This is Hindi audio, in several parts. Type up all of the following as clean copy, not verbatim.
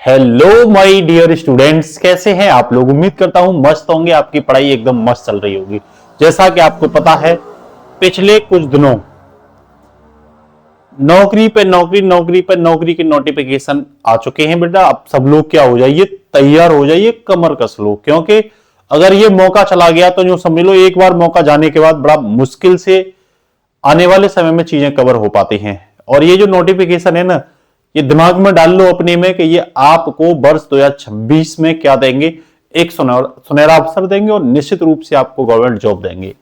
हेलो माय डियर स्टूडेंट्स, कैसे हैं आप लोग। उम्मीद करता हूं मस्त होंगे, आपकी पढ़ाई एकदम मस्त चल रही होगी। जैसा कि आपको पता है, पिछले कुछ दिनों नौकरी पे के नोटिफिकेशन आ चुके हैं। बेटा अब सब लोग क्या हो जाइए, तैयार हो जाइए, कमर कस लो, क्योंकि अगर ये मौका चला गया तो जो समझ लो एक बार मौका जाने के बाद बड़ा मुश्किल से आने वाले समय में चीजें कवर हो पाती हैं। और ये जो नोटिफिकेशन है ना, ये दिमाग में डाल लो अपने में कि ये आपको वर्ष 2026 में क्या देंगे, एक सुनहरा अवसर देंगे और निश्चित रूप से आपको गवर्नमेंट जॉब देंगे।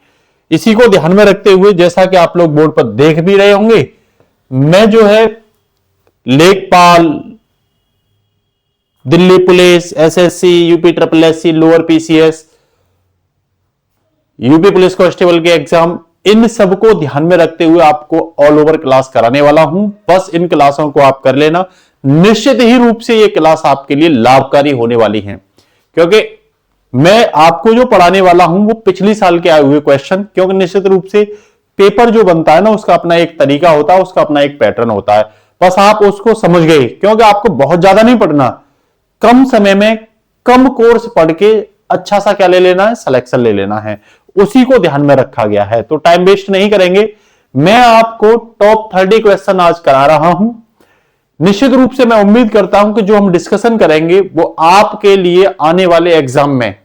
इसी को ध्यान में रखते हुए, जैसा कि आप लोग बोर्ड पर देख भी रहे होंगे, मैं जो है लेखपाल, Delhi police, SSC, UP triple SC, lower PCS, UP police constable के एग्जाम, इन सबको ध्यान में रखते हुए आपको ऑल ओवर क्लास कराने वाला हूं। बस इन क्लासों को आप कर लेना, निश्चित ही रूप से ये क्लास आपके लिए लाभकारी होने वाली है, क्योंकि मैं आपको जो पढ़ाने वाला हूं वो पिछली साल के आए हुए क्वेश्चन, क्योंकि निश्चित रूप से पेपर जो बनता है ना, उसका अपना एक तरीका होता है, उसका अपना एक पैटर्न होता है। बस आप उसको समझ गए, क्योंकि आपको बहुत ज्यादा नहीं पढ़ना, कम समय में कम कोर्स पढ़ के अच्छा सा क्या ले लेना है, सिलेक्शन ले लेना है, उसी को ध्यान में रखा गया है। तो टाइम वेस्ट नहीं करेंगे, मैं आपको टॉप 30 क्वेश्चन आज करा रहा हूं। निश्चित रूप से मैं उम्मीद करता हूं कि जो हम डिस्कशन करेंगे वो आपके लिए आने वाले एग्जाम में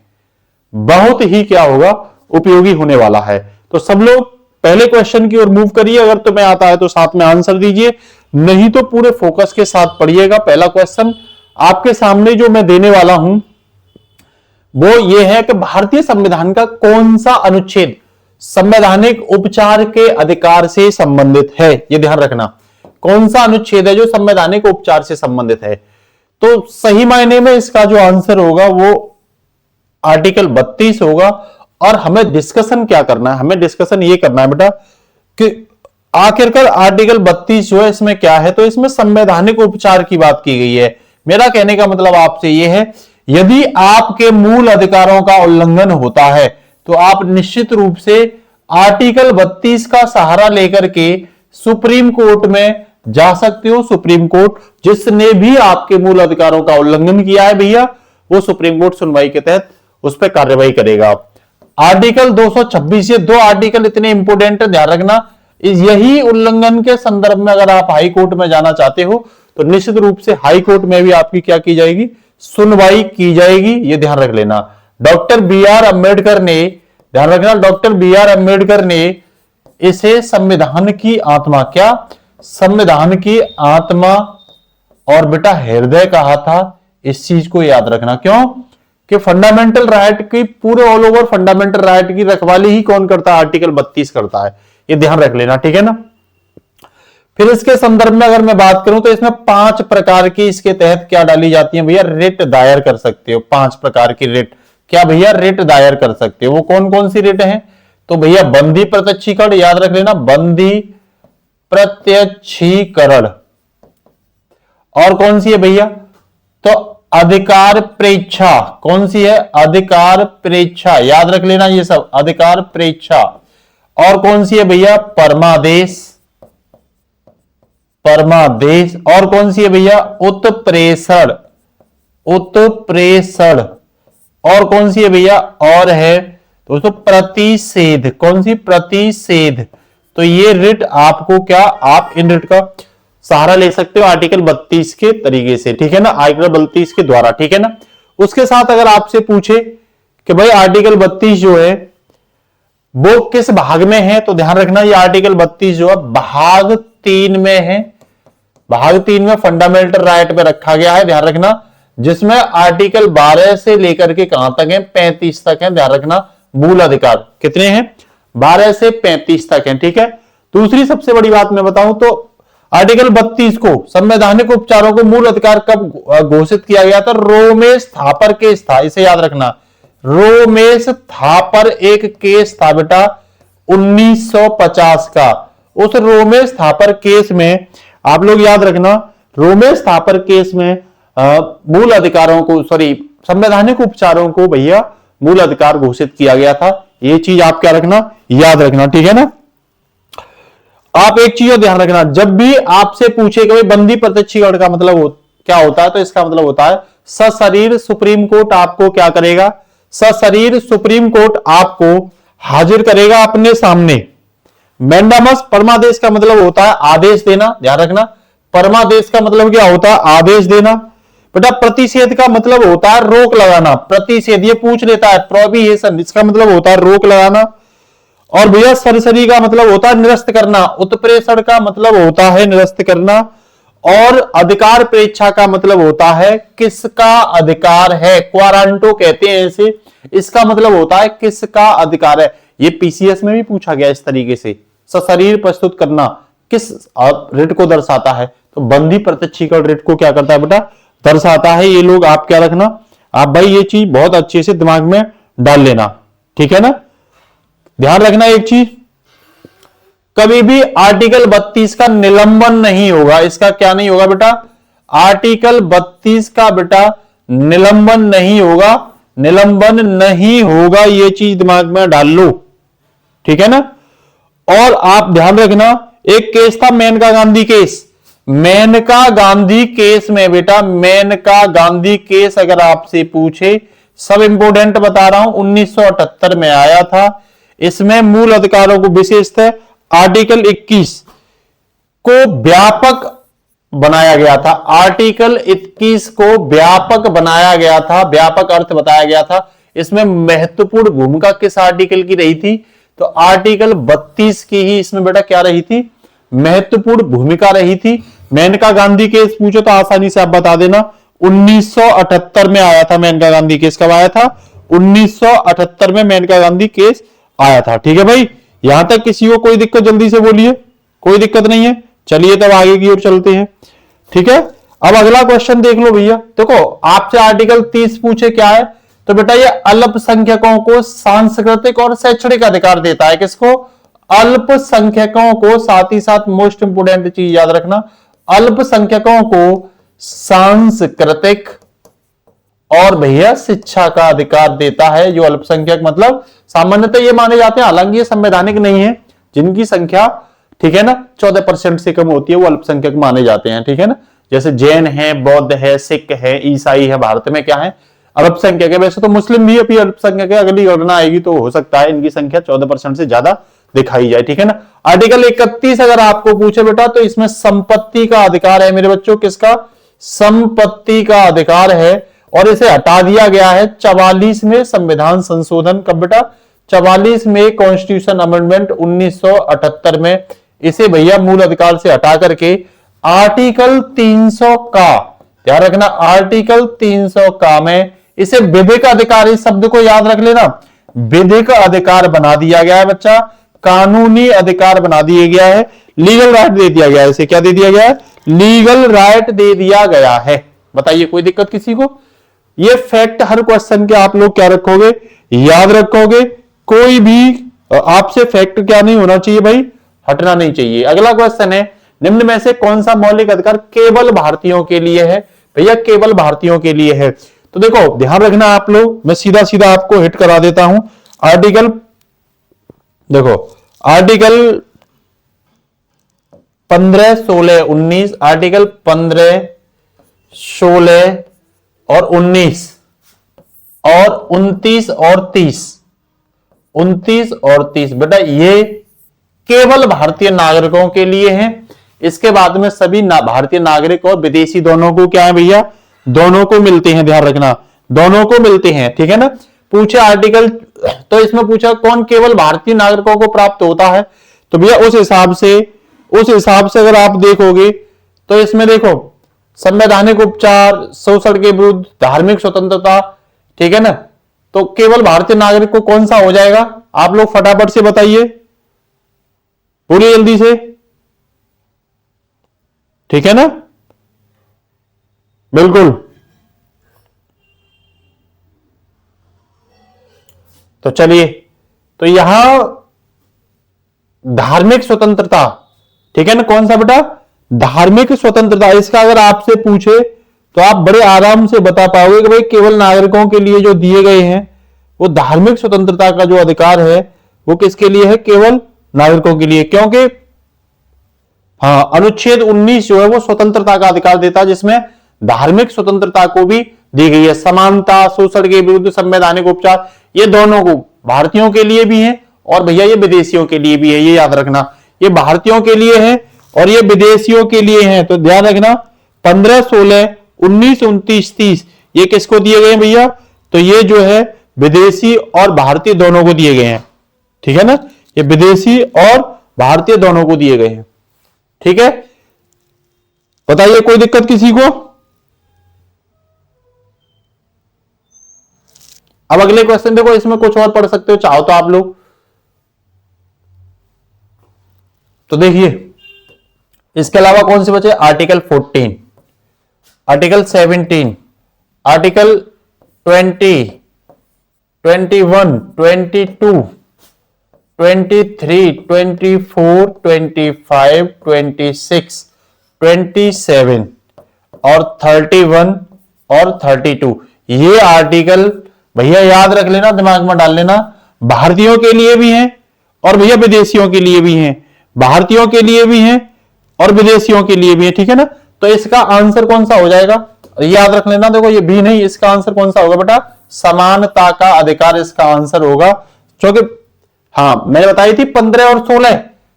बहुत ही क्या होगा, उपयोगी होने वाला है। तो सब लोग पहले क्वेश्चन की ओर मूव करिए। अगर तुम्हें आता है तो साथ में आंसर दीजिए, नहीं तो पूरे फोकस के साथ पढ़िएगा। पहला क्वेश्चन आपके सामने जो मैं देने वाला हूं वो ये है कि भारतीय संविधान का कौन सा अनुच्छेद संवैधानिक उपचार के अधिकार से संबंधित है। ये ध्यान रखना, कौन सा अनुच्छेद है जो संवैधानिक उपचार से संबंधित है। तो सही मायने में इसका जो आंसर होगा वो आर्टिकल 32 होगा। और हमें डिस्कशन क्या करना है, हमें डिस्कशन ये करना है बेटा कि आखिरकार आर्टिकल 32 जो है इसमें क्या है। तो इसमें संवैधानिक उपचार की बात की गई है। मेरा कहने का मतलब आपसे यह है, यदि आपके मूल अधिकारों का उल्लंघन होता है तो आप निश्चित रूप से आर्टिकल 32 का सहारा लेकर के सुप्रीम कोर्ट में जा सकते हो। सुप्रीम कोर्ट जिसने भी आपके मूल अधिकारों का उल्लंघन किया है भैया, वो सुप्रीम कोर्ट सुनवाई के तहत उस पर कार्रवाई करेगा। आर्टिकल 226, ये दो आर्टिकल इतने इंपोर्टेंट है, ध्यान रखना। यही उल्लंघन के संदर्भ में अगर आप हाई कोर्ट में जाना चाहते हो तो निश्चित रूप से हाई कोर्ट में भी आपकी क्या की जाएगी, सुनवाई की जाएगी। ये ध्यान रख लेना। डॉक्टर बी आर अम्बेडकर ने, ध्यान रखना, डॉक्टर बी आर अम्बेडकर ने इसे संविधान की आत्मा, क्या संविधान की आत्मा और बेटा हृदय कहा था। इस चीज को याद रखना, क्यों कि फंडामेंटल राइट की, पूरे ऑल ओवर फंडामेंटल राइट की रखवाली ही कौन करता है, आर्टिकल 32 करता है। ये ध्यान रख लेना, ठीक है ना। फिर इसके संदर्भ में अगर मैं बात करूं तो इसमें 5 प्रकार की इसके तहत क्या डाली जाती है भैया, रिट दायर कर सकते हो। 5 प्रकार की रिट, क्या भैया, रिट दायर कर सकते हो। वो कौन कौन सी रिट हैं, तो भैया बंदी प्रत्यक्षीकरण, याद रख लेना, बंदी प्रत्यक्षीकरण। और कौन सी है भैया, तो अधिकार प्रेक्षा। कौन सी है, अधिकार प्रेक्षा, याद रख लेना ये सब, अधिकार प्रेक्षा। और कौन सी है भैया, परमादेश, परमादेश। और कौन सी है भैया, उत्प्रेषण, उत्प्रेषण। और कौन सी है भैया, और है दोस्तों प्रतिषेध। कौन सी, प्रतिषेध। तो ये रिट आपको क्या, आप इन रिट का सहारा ले सकते हो आर्टिकल 32 के तरीके से, ठीक है ना, आर्टिकल 32 के द्वारा, ठीक है ना। उसके साथ अगर आपसे पूछे कि भाई आर्टिकल 32 जो है वो किस भाग में है, तो ध्यान रखना ये आर्टिकल 32 जो है भाग 3 में है। भाग 3 में फंडामेंटल राइट में रखा गया है, ध्यान रखना, जिसमें आर्टिकल 12 से लेकर के कहां तक है, 35 तक है। ध्यान रखना, मूल अधिकार कितने हैं, 12 से 35 तक है, ठीक है। दूसरी सबसे बड़ी बात मैं बताऊं तो आर्टिकल 32 को, संवैधानिक उपचारों को मूल अधिकार कब घोषित किया गया था, रोमेश थापर केस था। इसे याद रखना, रोमेश थापर एक केस था बेटा 1950 का। उस रोमेश थापर केस में आप लोग याद रखना, रोमेश थापर केस में मूल अधिकारों को, सॉरी, संवैधानिक उपचारों को भैया मूल अधिकार घोषित किया गया था। ये चीज आप क्या रखना, याद रखना, ठीक है ना। आप एक चीज ध्यान रखना, जब भी आपसे पूछे कि भाई बंदी प्रत्यक्षीकरण का मतलब क्या होता है? तो इसका मतलब होता है सशरीर सुप्रीम कोर्ट आपको क्या करेगा? सशरीर सुप्रीम कोर्ट आपको हाजिर करेगा अपने सामने। मैंडामस परमादेश का मतलब होता है आदेश देना, ध्यान रखना। परमादेश का मतलब क्या होता है? आदेश देना। बेटा प्रतिषेध का मतलब होता है रोक लगाना। प्रतिषेध ये पूछ लेता है, प्रोहिबिशन इसका मतलब होता है रोक लगाना। और भैया सरसरी का मतलब होता है निरस्त करना। उत्प्रेषण का मतलब होता है निरस्त करना। और अधिकार प्रेक्षा का मतलब होता है किसका अधिकार है, क्वारंटो कहते हैं इसे। इसका मतलब होता है किसका अधिकार है। ये पीसीएस में भी पूछा गया इस तरीके से। सशरीर प्रस्तुत करना किस रिट को दर्शाता है? तो बंदी प्रत्यक्षीकरण रिट को क्या करता है बेटा? दर्शाता है। ये लोग आप क्या रखना, आप भाई ये चीज बहुत अच्छे से दिमाग में डाल लेना, ठीक है ना। ध्यान रखना एक चीज, कभी भी आर्टिकल 32 का निलंबन नहीं होगा। इसका क्या नहीं होगा बेटा? आर्टिकल 32 का बेटा निलंबन नहीं होगा, निलंबन नहीं होगा। ये चीज दिमाग में डाल लो, ठीक है ना। और आप ध्यान रखना, एक केस था मेनका गांधी केस। मेनका गांधी केस में बेटा, मेनका गांधी केस अगर आपसे पूछे, सब इंपोर्टेंट बता रहा हूं, 1978 में आया था। इसमें मूल अधिकारों को विशेषतः आर्टिकल 21 को व्यापक बनाया गया था। आर्टिकल 21 को व्यापक बनाया गया था, व्यापक अर्थ बताया गया था। इसमें महत्वपूर्ण भूमिका किस आर्टिकल की रही थी? तो आर्टिकल 32 की ही इसमें बेटा क्या रही थी? महत्वपूर्ण भूमिका रही थी। मेनका गांधी केस पूछो तो आसानी से आप बता देना, 1978 में आया था मेनका गांधी केस। कब आया था? 1978 में मेनका गांधी केस आया था, ठीक है भाई। यहां तक किसी को कोई दिक्कत जल्दी से बोलिए, कोई दिक्कत नहीं है। चलिए तब आगे की ओर चलते हैं, ठीक है। अब अगला क्वेश्चन देख लो भैया। देखो आपसे आर्टिकल 30 पूछे क्या है? तो बेटा ये अल्पसंख्यकों को सांस्कृतिक और शैक्षणिक अधिकार देता है। किसको? अल्पसंख्यकों को। साथ ही साथ मोस्ट इंपोर्टेंट चीज याद रखना, अल्पसंख्यकों को सांस्कृतिक और भैया शिक्षा का अधिकार देता है। जो अल्पसंख्यक मतलब सामान्यतः ये माने जाते हैं, हालांकि ये संवैधानिक नहीं है, जिनकी संख्या ठीक है ना 14% से कम होती है वो अल्पसंख्यक माने जाते हैं, ठीक है ना। जैसे जैन है, बौद्ध है, सिख है, ईसाई है, भारत में क्या है? अल्पसंख्यक है। वैसे तो मुस्लिम भी अभी अल्पसंख्यक है, अगली गणना आएगी तो हो सकता है इनकी संख्या 14% से ज्यादा दिखाई जाए, ठीक है ना। आर्टिकल 31 अगर आपको पूछे बेटा तो इसमें संपत्ति का अधिकार है मेरे बच्चों। किसका? संपत्ति का अधिकार है। और इसे हटा दिया गया है 44 में संविधान संशोधन। कब बेटा? 44 में कॉन्स्टिट्यूशन अमेंडमेंट 1978 में। इसे भैया मूल अधिकार से हटा करके आर्टिकल 300 का, ध्यान रखना, आर्टिकल 300 का में इसे विधिक अधिकार, इस शब्द को याद रख लेना, विधिक अधिकार बना दिया गया है बच्चा, कानूनी अधिकार बना दिया गया है, लीगल राइट दे दिया गया है। इसे क्या दे दिया गया है? लीगल राइट दे दिया गया है। बताइए कोई दिक्कत किसी को? ये फैक्ट हर क्वेश्चन के आप लोग क्या रखोगे? याद रखोगे। कोई भी आपसे फैक्ट क्या नहीं होना चाहिए भाई? हटना नहीं चाहिए। अगला क्वेश्चन है, निम्न में से कौन सा मौलिक अधिकार केवल भारतीयों के लिए है? भैया केवल भारतीयों के लिए है। तो देखो ध्यान रखना आप लोग, मैं सीधा सीधा आपको हिट करा देता हूं। आर्टिकल देखो, आर्टिकल 15, 16, 19, आर्टिकल 15, 16 और 19 और 29 और 30, 29 और 30 बेटा ये केवल भारतीय नागरिकों के लिए हैं। इसके बाद में सभी भारतीय नागरिक और विदेशी दोनों को क्या है भैया? दोनों को मिलते हैं, ध्यान रखना, दोनों को मिलते हैं, ठीक है ना। पूछे आर्टिकल, तो इसमें पूछा कौन केवल भारतीय नागरिकों को प्राप्त होता है? तो भैया उस हिसाब से अगर आप देखोगे तो इसमें देखो संवैधानिक उपचार, शोषण के विरुद्ध, धार्मिक स्वतंत्रता, ठीक है ना। तो केवल भारतीय नागरिक को कौन सा हो जाएगा? आप लोग फटाफट से बताइए, बोलिए जल्दी से, ठीक है ना। बिल्कुल। तो चलिए, तो यहां धार्मिक स्वतंत्रता, ठीक है ना, कौन सा बेटा? धार्मिक स्वतंत्रता। इसका अगर आपसे पूछे तो आप बड़े आराम से बता पाओगे कि भाई केवल नागरिकों के लिए जो दिए गए हैं वो धार्मिक स्वतंत्रता का जो अधिकार है वो किसके लिए है? केवल नागरिकों के लिए। क्योंकि हाँ, अनुच्छेद 19 जो है वो स्वतंत्रता का अधिकार देता है, जिसमें धार्मिक स्वतंत्रता को भी दी गई है। समानता, शोषण के विरुद्ध संवैधानिक उपचार, ये दोनों को भारतीयों के लिए भी है और भैया ये विदेशियों के लिए भी है, ये याद रखना। ये भारतीयों के लिए है और ये विदेशियों के लिए है, तो ध्यान रखना। 15, 16, 19, 29, 30 ये किसको दिए गए हैं भैया? तो ये जो है विदेशी और भारतीय दोनों को दिए गए हैं, ठीक है ना। ये विदेशी और भारतीय दोनों को दिए गए हैं, ठीक है। बताइए कोई दिक्कत किसी को? अब अगले क्वेश्चन देखो, इसमें कुछ और पढ़ सकते हो चाहो तो आप लोग। तो देखिए इसके अलावा कौन से बचे? आर्टिकल 14, आर्टिकल 17, आर्टिकल 20, 21, 22, 23, 24, 25, 26, 27 और 31 और 32। ये आर्टिकल भैया याद रख लेना, दिमाग में डाल लेना। भारतीयों के लिए भी हैं और भैया विदेशियों के लिए भी हैं, भारतीयों के लिए भी हैं और विदेशियों के लिए भी है, ठीक है ना। तो इसका आंसर कौन सा हो जाएगा? याद रख लेना, देखो ये भी नहीं, इसका आंसर कौन सा होगा बेटा? समानता का अधिकार इसका आंसर होगा। क्योंकि हाँ मैंने बताई थी 15 और 16,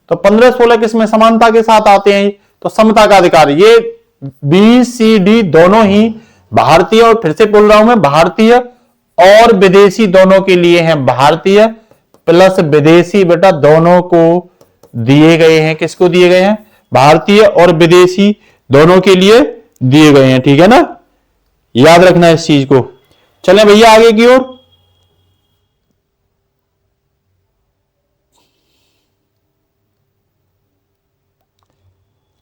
तो 15, 16 किसमें समानता के साथ आते हैं, तो समता का अधिकार। ये बी सी डी दोनों ही भारतीय, और फिर से बोल रहा हूं मैं, भारतीय और विदेशी दोनों के लिए हैं। भारतीय प्लस विदेशी बेटा दोनों को दिए गए हैं। किसको दिए गए हैं? भारतीय और विदेशी दोनों के लिए दिए गए हैं, ठीक है ना। याद रखना इस चीज को। चलें भैया आगे की ओर।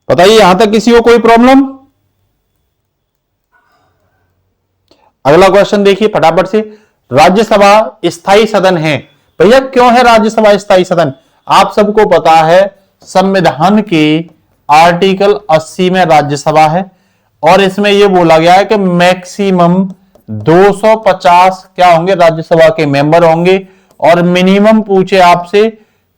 बताइए यहां तक किसी को कोई प्रॉब्लम? अगला क्वेश्चन देखिए फटाफट से। राज्यसभा स्थायी सदन है। भैया क्यों है राज्यसभा स्थायी सदन? आप सबको पता है संविधान के आर्टिकल 80 में राज्यसभा है और इसमें यह बोला गया है कि मैक्सिमम 250 क्या होंगे? राज्यसभा के मेंबर होंगे। और मिनिमम पूछे आपसे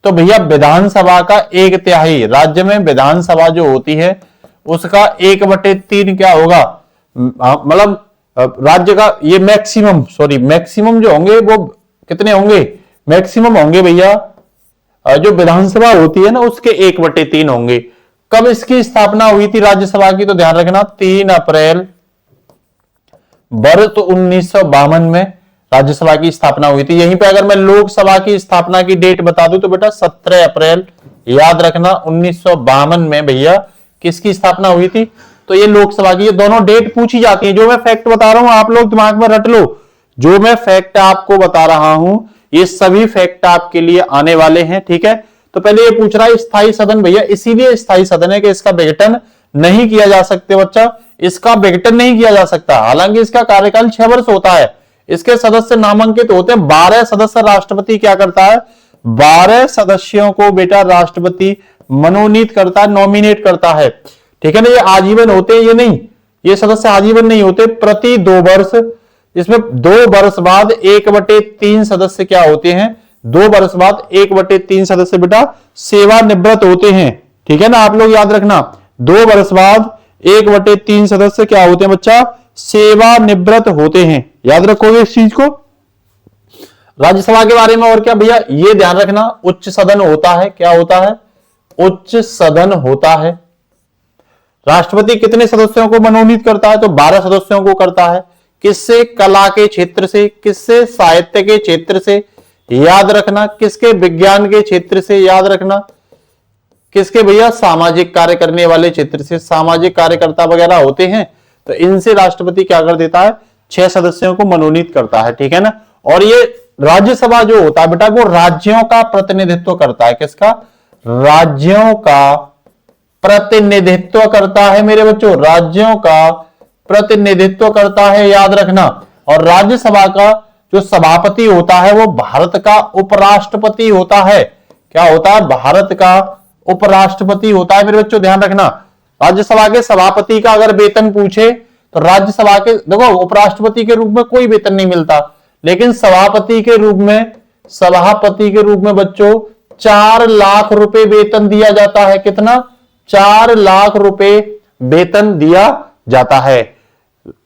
तो भैया विधानसभा का 1/3, राज्य में विधानसभा जो होती है उसका 1/3 क्या होगा? मतलब राज्य का ये मैक्सिमम जो होंगे वो कितने होंगे? मैक्सिमम होंगे भैया जो विधानसभा होती है ना उसके 1/3 होंगे। कब इसकी स्थापना हुई थी राज्यसभा की? तो ध्यान रखना 3 अप्रैल वर्ष 1952 में राज्यसभा की स्थापना हुई थी। यहीं पे अगर मैं लोकसभा की स्थापना की डेट बता दूं तो बेटा 17 अप्रैल, याद रखना 1952 में भैया किसकी स्थापना हुई थी? तो ये लोकसभा की। ये दोनों डेट पूछी जाती है। जो मैं फैक्ट बता रहा हूं आप लोग दिमाग में रट लो। जो मैं फैक्ट आपको बता रहा हूं ये सभी फैक्ट आपके लिए आने वाले हैं, ठीक है। तो पहले ये पूछ रहा है स्थायी सदन, भैया इसीलिए स्थायी सदन है कि इसका विघटन नहीं किया जा सकते बच्चा, इसका विघटन नहीं किया जा सकता। हालांकि इसका कार्यकाल 6 वर्ष होता है। इसके सदस्य नामांकित होते हैं। 12 सदस्य राष्ट्रपति क्या करता है? 12 सदस्यों को बेटा राष्ट्रपति मनोनीत करता है, नॉमिनेट करता है, ठीक है ना। ये आजीवन होते हैं, ये नहीं, ये सदस्य आजीवन नहीं होते, प्रति 2 वर्ष। इसमें 2 वर्ष बाद 1/3 सदस्य क्या होते हैं? 2 वर्ष बाद 1/3 सदस्य बेटा सेवानिवृत्त होते हैं, ठीक है ना। आप लोग याद रखना 2 वर्ष बाद 1/3 सदस्य क्या होते हैं बच्चा? सेवानिवृत्त होते हैं। याद रखोगे इस चीज को। राज्यसभा के बारे में और क्या भैया ये ध्यान रखना, उच्च सदन होता है। क्या होता है? उच्च सदन होता है। राष्ट्रपति कितने सदस्यों को मनोनीत करता है? तो 12 सदस्यों को करता है। किससे? कला के क्षेत्र से। किससे? साहित्य के क्षेत्र से। याद रखना किसके? विज्ञान के क्षेत्र से। याद रखना किसके भैया? सामाजिक कार्य करने वाले क्षेत्र से। सामाजिक कार्यकर्ता वगैरह होते हैं तो इनसे राष्ट्रपति क्या कर देता है? 6 सदस्यों को मनोनीत करता है, ठीक है ना। और ये राज्यसभा जो होता है बेटा वो राज्यों का प्रतिनिधित्व करता है। किसका? राज्यों का प्रतिनिधित्व करता है मेरे बच्चों, राज्यों का प्रतिनिधित्व करता है, याद रखना। और राज्यसभा का जो सभापति होता है वो भारत का उपराष्ट्रपति होता है। क्या होता है? भारत का उपराष्ट्रपति होता है मेरे बच्चों, ध्यान रखना। राज्यसभा के सभापति का अगर वेतन पूछे तो राज्यसभा के देखो उपराष्ट्रपति के रूप में कोई वेतन नहीं मिलता, लेकिन सभापति के रूप में बच्चों 4 लाख रुपए वेतन दिया जाता है। कितना? 4 लाख रुपए वेतन दिया जाता है।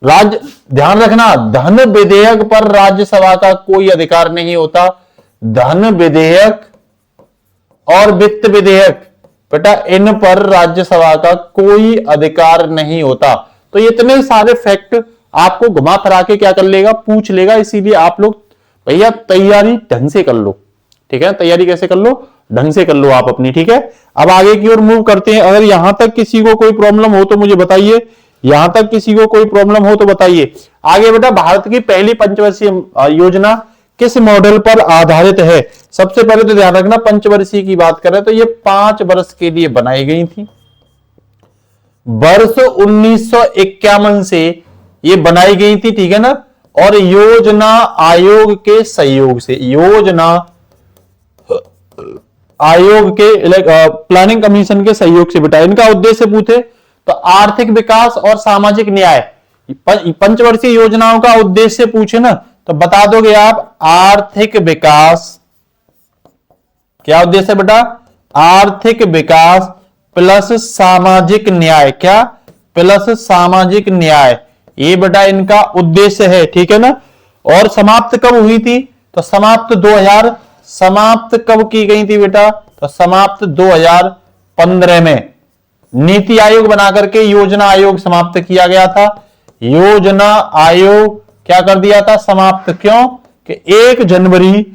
राज्य, ध्यान रखना, धन विधेयक पर राज्यसभा का कोई अधिकार नहीं होता। धन विधेयक और वित्त विधेयक बेटा, इन पर राज्यसभा का कोई अधिकार नहीं होता। तो इतने सारे फैक्ट आपको घुमा फिरा के क्या कर लेगा, पूछ लेगा। इसीलिए आप लोग भैया तैयारी ढंग से कर लो, ठीक है। तैयारी कैसे कर लो, ढंग से कर लो आप अपनी, ठीक है। अब आगे की ओर मूव करते हैं। अगर यहां तक किसी को कोई प्रॉब्लम हो तो मुझे बताइए, यहां तक किसी को कोई प्रॉब्लम हो तो बताइए। आगे बेटा, भारत की पहली पंचवर्षीय योजना किस मॉडल पर आधारित है? सबसे पहले तो ध्यान रखना, पंचवर्षीय की बात करें तो ये 5 वर्ष के लिए बनाई गई थी। वर्ष 1951 से ये बनाई गई थी, ठीक है ना। और योजना आयोग के सहयोग से, योजना आयोग के प्लानिंग कमीशन के सहयोग से बेटा। इनका उद्देश्य पूछे तो आर्थिक विकास और सामाजिक न्याय। पंचवर्षीय योजनाओं का उद्देश्य पूछे ना तो बता दोगे आप, आर्थिक विकास, क्या उद्देश्य बेटा, आर्थिक विकास प्लस सामाजिक न्याय। क्या, प्लस सामाजिक न्याय, ये बेटा इनका उद्देश्य है, ठीक है ना। और समाप्त कब हुई थी? तो समाप्त 2000, समाप्त कब की गई थी बेटा? तो समाप्त 2015 में नीति आयोग बना करके योजना आयोग समाप्त किया गया था। योजना आयोग क्या कर दिया था, समाप्त। क्यों कि 1 जनवरी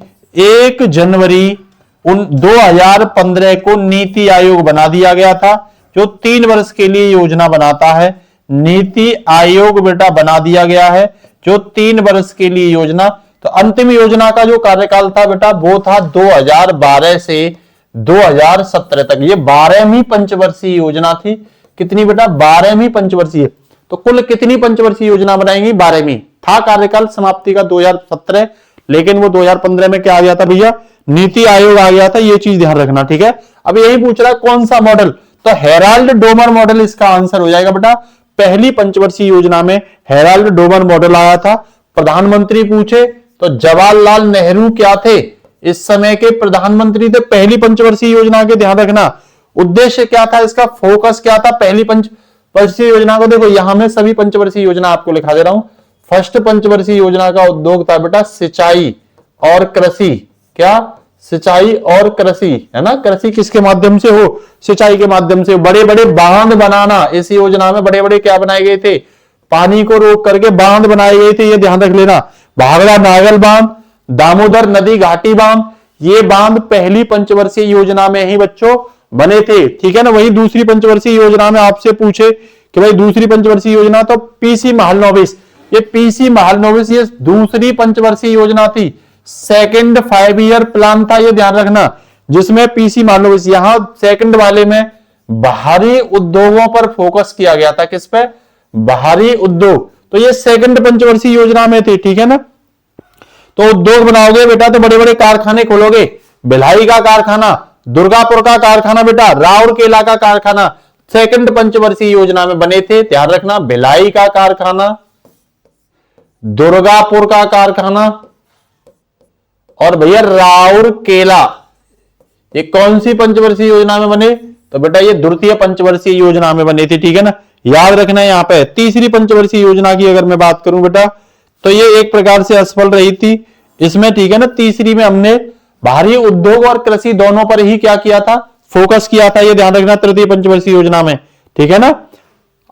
2015 को नीति आयोग बना दिया गया था, जो 3 वर्ष के लिए योजना बनाता है। नीति आयोग बेटा बना दिया गया है, जो 3 वर्ष के लिए योजना। तो अंतिम योजना का जो कार्यकाल था बेटा, वो था 2012 से 2017 तक। ये 12वीं पंचवर्षीय योजना थी। कितनी बेटा, 12वीं पंचवर्षीय। तो कुल कितनी पंचवर्षीय योजना बनाएंगी? 12वीं। था कार्यकाल समाप्ति का 2017, लेकिन वो 2015 में क्या आ गया था भैया, नीति आयोग आ गया था। ये चीज ध्यान रखना, ठीक है। अब यही पूछ रहा है कौन सा मॉडल, तो हेराल्ड डोमर मॉडल इसका आंसर हो जाएगा बेटा। पहली पंचवर्षीय योजना में हेराल्ड डोमर मॉडल आया था। प्रधानमंत्री पूछे तो जवाहरलाल नेहरू क्या थे, इस समय के प्रधानमंत्री थे पहली पंचवर्षीय योजना के। ध्यान रखना, उद्देश्य क्या था इसका, फोकस क्या था पहली पंचवर्षीय योजना को। देखो यहां मैं सभी पंचवर्षीय योजना आपको लिखा दे रहा हूं। फर्स्ट पंचवर्षीय योजना का उद्योग था बेटा सिंचाई और कृषि। क्या, सिंचाई और कृषि, है ना। कृषि किसके माध्यम से हो, सिंचाई के माध्यम से। बड़े बड़े बांध बनाना, इस योजना में बड़े बड़े क्या बनाए गए थे, पानी को रोक करके बांध बनाए गए थे, ये ध्यान रख लेना। भाखड़ा नागल बांध, दामोदर नदी घाटी बांध, ये बांध पहली पंचवर्षीय योजना में ही बच्चों बने थे, ठीक है ना। वही दूसरी पंचवर्षीय योजना में आपसे पूछे कि भाई दूसरी पंचवर्षीय योजना, तो पीसी महालनोबिस, ये पीसी महालनोबिस ये दूसरी पंचवर्षीय योजना थी। सेकंड 5 ईयर प्लान था, ये ध्यान रखना, जिसमें पीसी महालनोबिस, यहां सेकंड वाले में बाहरी उद्योगों पर फोकस किया गया था। किस पे, बाहरी उद्योग। तो ये सेकंड पंचवर्षीय योजना में थे, ठीक है ना। तो उद्योग बनाओगे बेटा तो बड़े बड़े कारखाने खोलोगे। भिलाई का कारखाना, दुर्गापुर का कारखाना बेटा, राउरकेला का कारखाना सेकंड पंचवर्षीय योजना में बने थे। ध्यान रखना, भिलाई का कारखाना, दुर्गापुर का कारखाना और भैया राउरकेला, ये कौन सी पंचवर्षीय योजना में बने, तो बेटा ये द्वितीय पंचवर्षीय योजना में बने थे, ठीक है ना। याद रखना यहां पे तीसरी पंचवर्षीय योजना की अगर मैं बात करूं बेटा, तो ये एक प्रकार से असफल रही थी इसमें, ठीक है ना। तीसरी में हमने भारी उद्योग और कृषि दोनों पर ही क्या किया था, फोकस किया था, ये ध्यान रखना तृतीय पंचवर्षीय योजना में, ठीक है ना।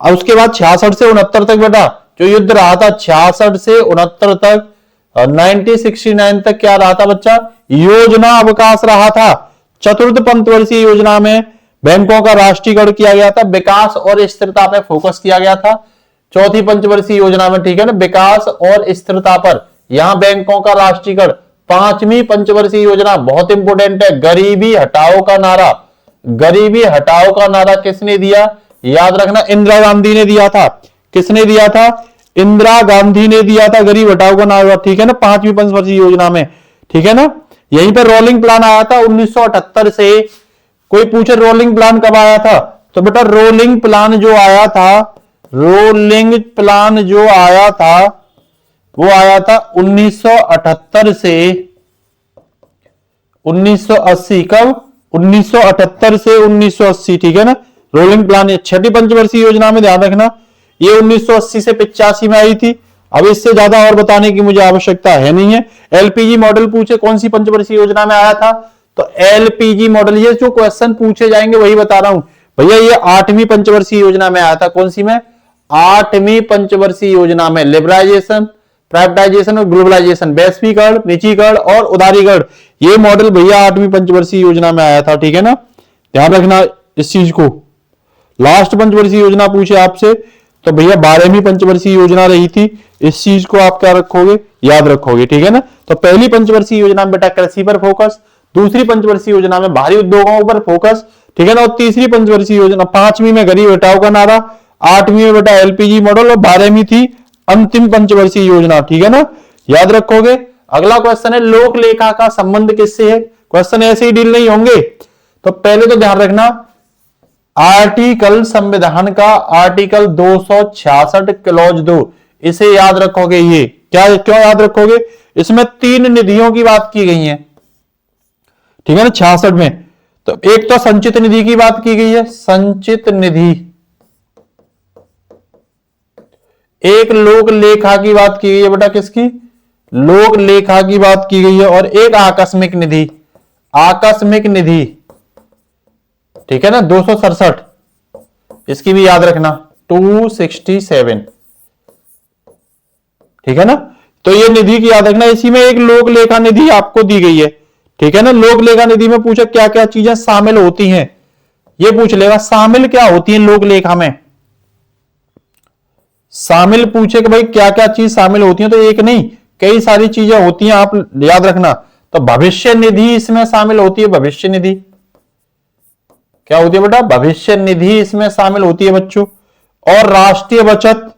और उसके बाद 66 से 69 तक बेटा जो युद्ध रहा था, 66 से 69 तक, 1969 तक क्या रहा था बच्चा, योजना अवकाश रहा था। चतुर्थ पंचवर्षीय योजना में बैंकों का राष्ट्रीयकरण किया गया था, विकास और स्थिरता पर फोकस किया गया था। चौथी पंचवर्षीय योजना में, ठीक है ना, विकास और स्थिरता पर, यहां बैंकों का राष्ट्रीयकरण। पांचवी पंचवर्षीय योजना बहुत इंपोर्टेंट है, गरीबी हटाओ का नारा। गरीबी हटाओ का नारा किसने दिया, याद रखना इंदिरा गांधी ने दिया था। किसने दिया था, इंदिरा गांधी ने दिया था गरीब हटाओ का नारा, ठीक है ना, पांचवी पंचवर्षीय योजना में, ठीक है ना। यहीं पर रोलिंग प्लान आया था 1978 से। कोई पूछे रोलिंग प्लान कब आया था, तो बेटा रोलिंग प्लान जो आया था, रोलिंग प्लान जो आया था वो आया था 1978 से 1980। कब, 1978 से 1980, ठीक है ना। रोलिंग प्लान छठी पंचवर्षीय योजना में ध्यान रखना ये 1980 से 85 में आई थी। अब इससे ज्यादा और बताने की मुझे आवश्यकता है नहीं है। एलपीजी मॉडल पूछे कौन सी पंचवर्षीय योजना में आया था, तो एलपीजी मॉडल, ये जो क्वेश्चन पूछे जाएंगे वही बता रहा हूं भैया। ये 8वीं पंचवर्षीय योजना में आया था। कौन सी में? 8वीं पंचवर्षीय योजना में। लिबराइजेशन, प्राइवेटाइजेशन और ग्लोबलाइजेशन, वैश्वीकरण, निजीकरण और उदारीकरण, ये मॉडल भैया 8वीं पंचवर्षीय योजना में आया था। ठीक है ना, ध्यान रखना इस चीज को। लास्ट पंचवर्षीय योजना पूछे आपसे तो भैया 12वीं पंचवर्षीय योजना रही थी। इस चीज को आप क्या रखोगे, याद रखोगे। ठीक है ना, तो पहली पंचवर्षीय योजना में बेटा कृषि पर फोकस, दूसरी पंचवर्षीय योजना में भारी उद्योगों पर फोकस। ठीक है ना, और तीसरी पंचवर्षीय योजना, 5वीं में गरीब हटाओ का नारा, 8वीं में बेटा एलपीजी मॉडल और 12वीं थी अंतिम पंचवर्षीय योजना। ठीक है ना, याद रखोगे। अगला क्वेश्चन है लोक लेखा का संबंध किससे है। क्वेश्चन ऐसे ही डील नहीं होंगे, तो पहले तो ध्यान रखना आर्टिकल, संविधान का आर्टिकल 266 क्लॉज 2, इसे याद रखोगे। ये क्या, क्यों याद रखोगे? इसमें 3 निधियों की बात की गई है। ठीक है ना, 66 में तो एक तो संचित निधि की बात की गई है, संचित निधि, एक लोक लेखा की बात की गई है बेटा, किसकी? लोक लेखा की बात की गई है, और एक आकस्मिक निधि, आकस्मिक निधि। ठीक है ना, 267, इसकी भी याद रखना 267। ठीक है ना, तो ये निधि की याद रखना। इसी में एक लोक लेखा निधि आपको दी गई है। ठीक है ना, लोक लेखा निधि में पूछा क्या क्या चीजें शामिल होती हैं, ये पूछ लेगा शामिल क्या होती है लोक लेखा में। शामिल पूछे कि भाई क्या क्या चीज शामिल होती है, तो एक नहीं कई सारी चीजें होती हैं, आप याद रखना। तो भविष्य निधि इसमें शामिल होती है, भविष्य निधि क्या होती है बेटा? भविष्य निधि इसमें शामिल होती है बच्चों। और राष्ट्रीय बचत,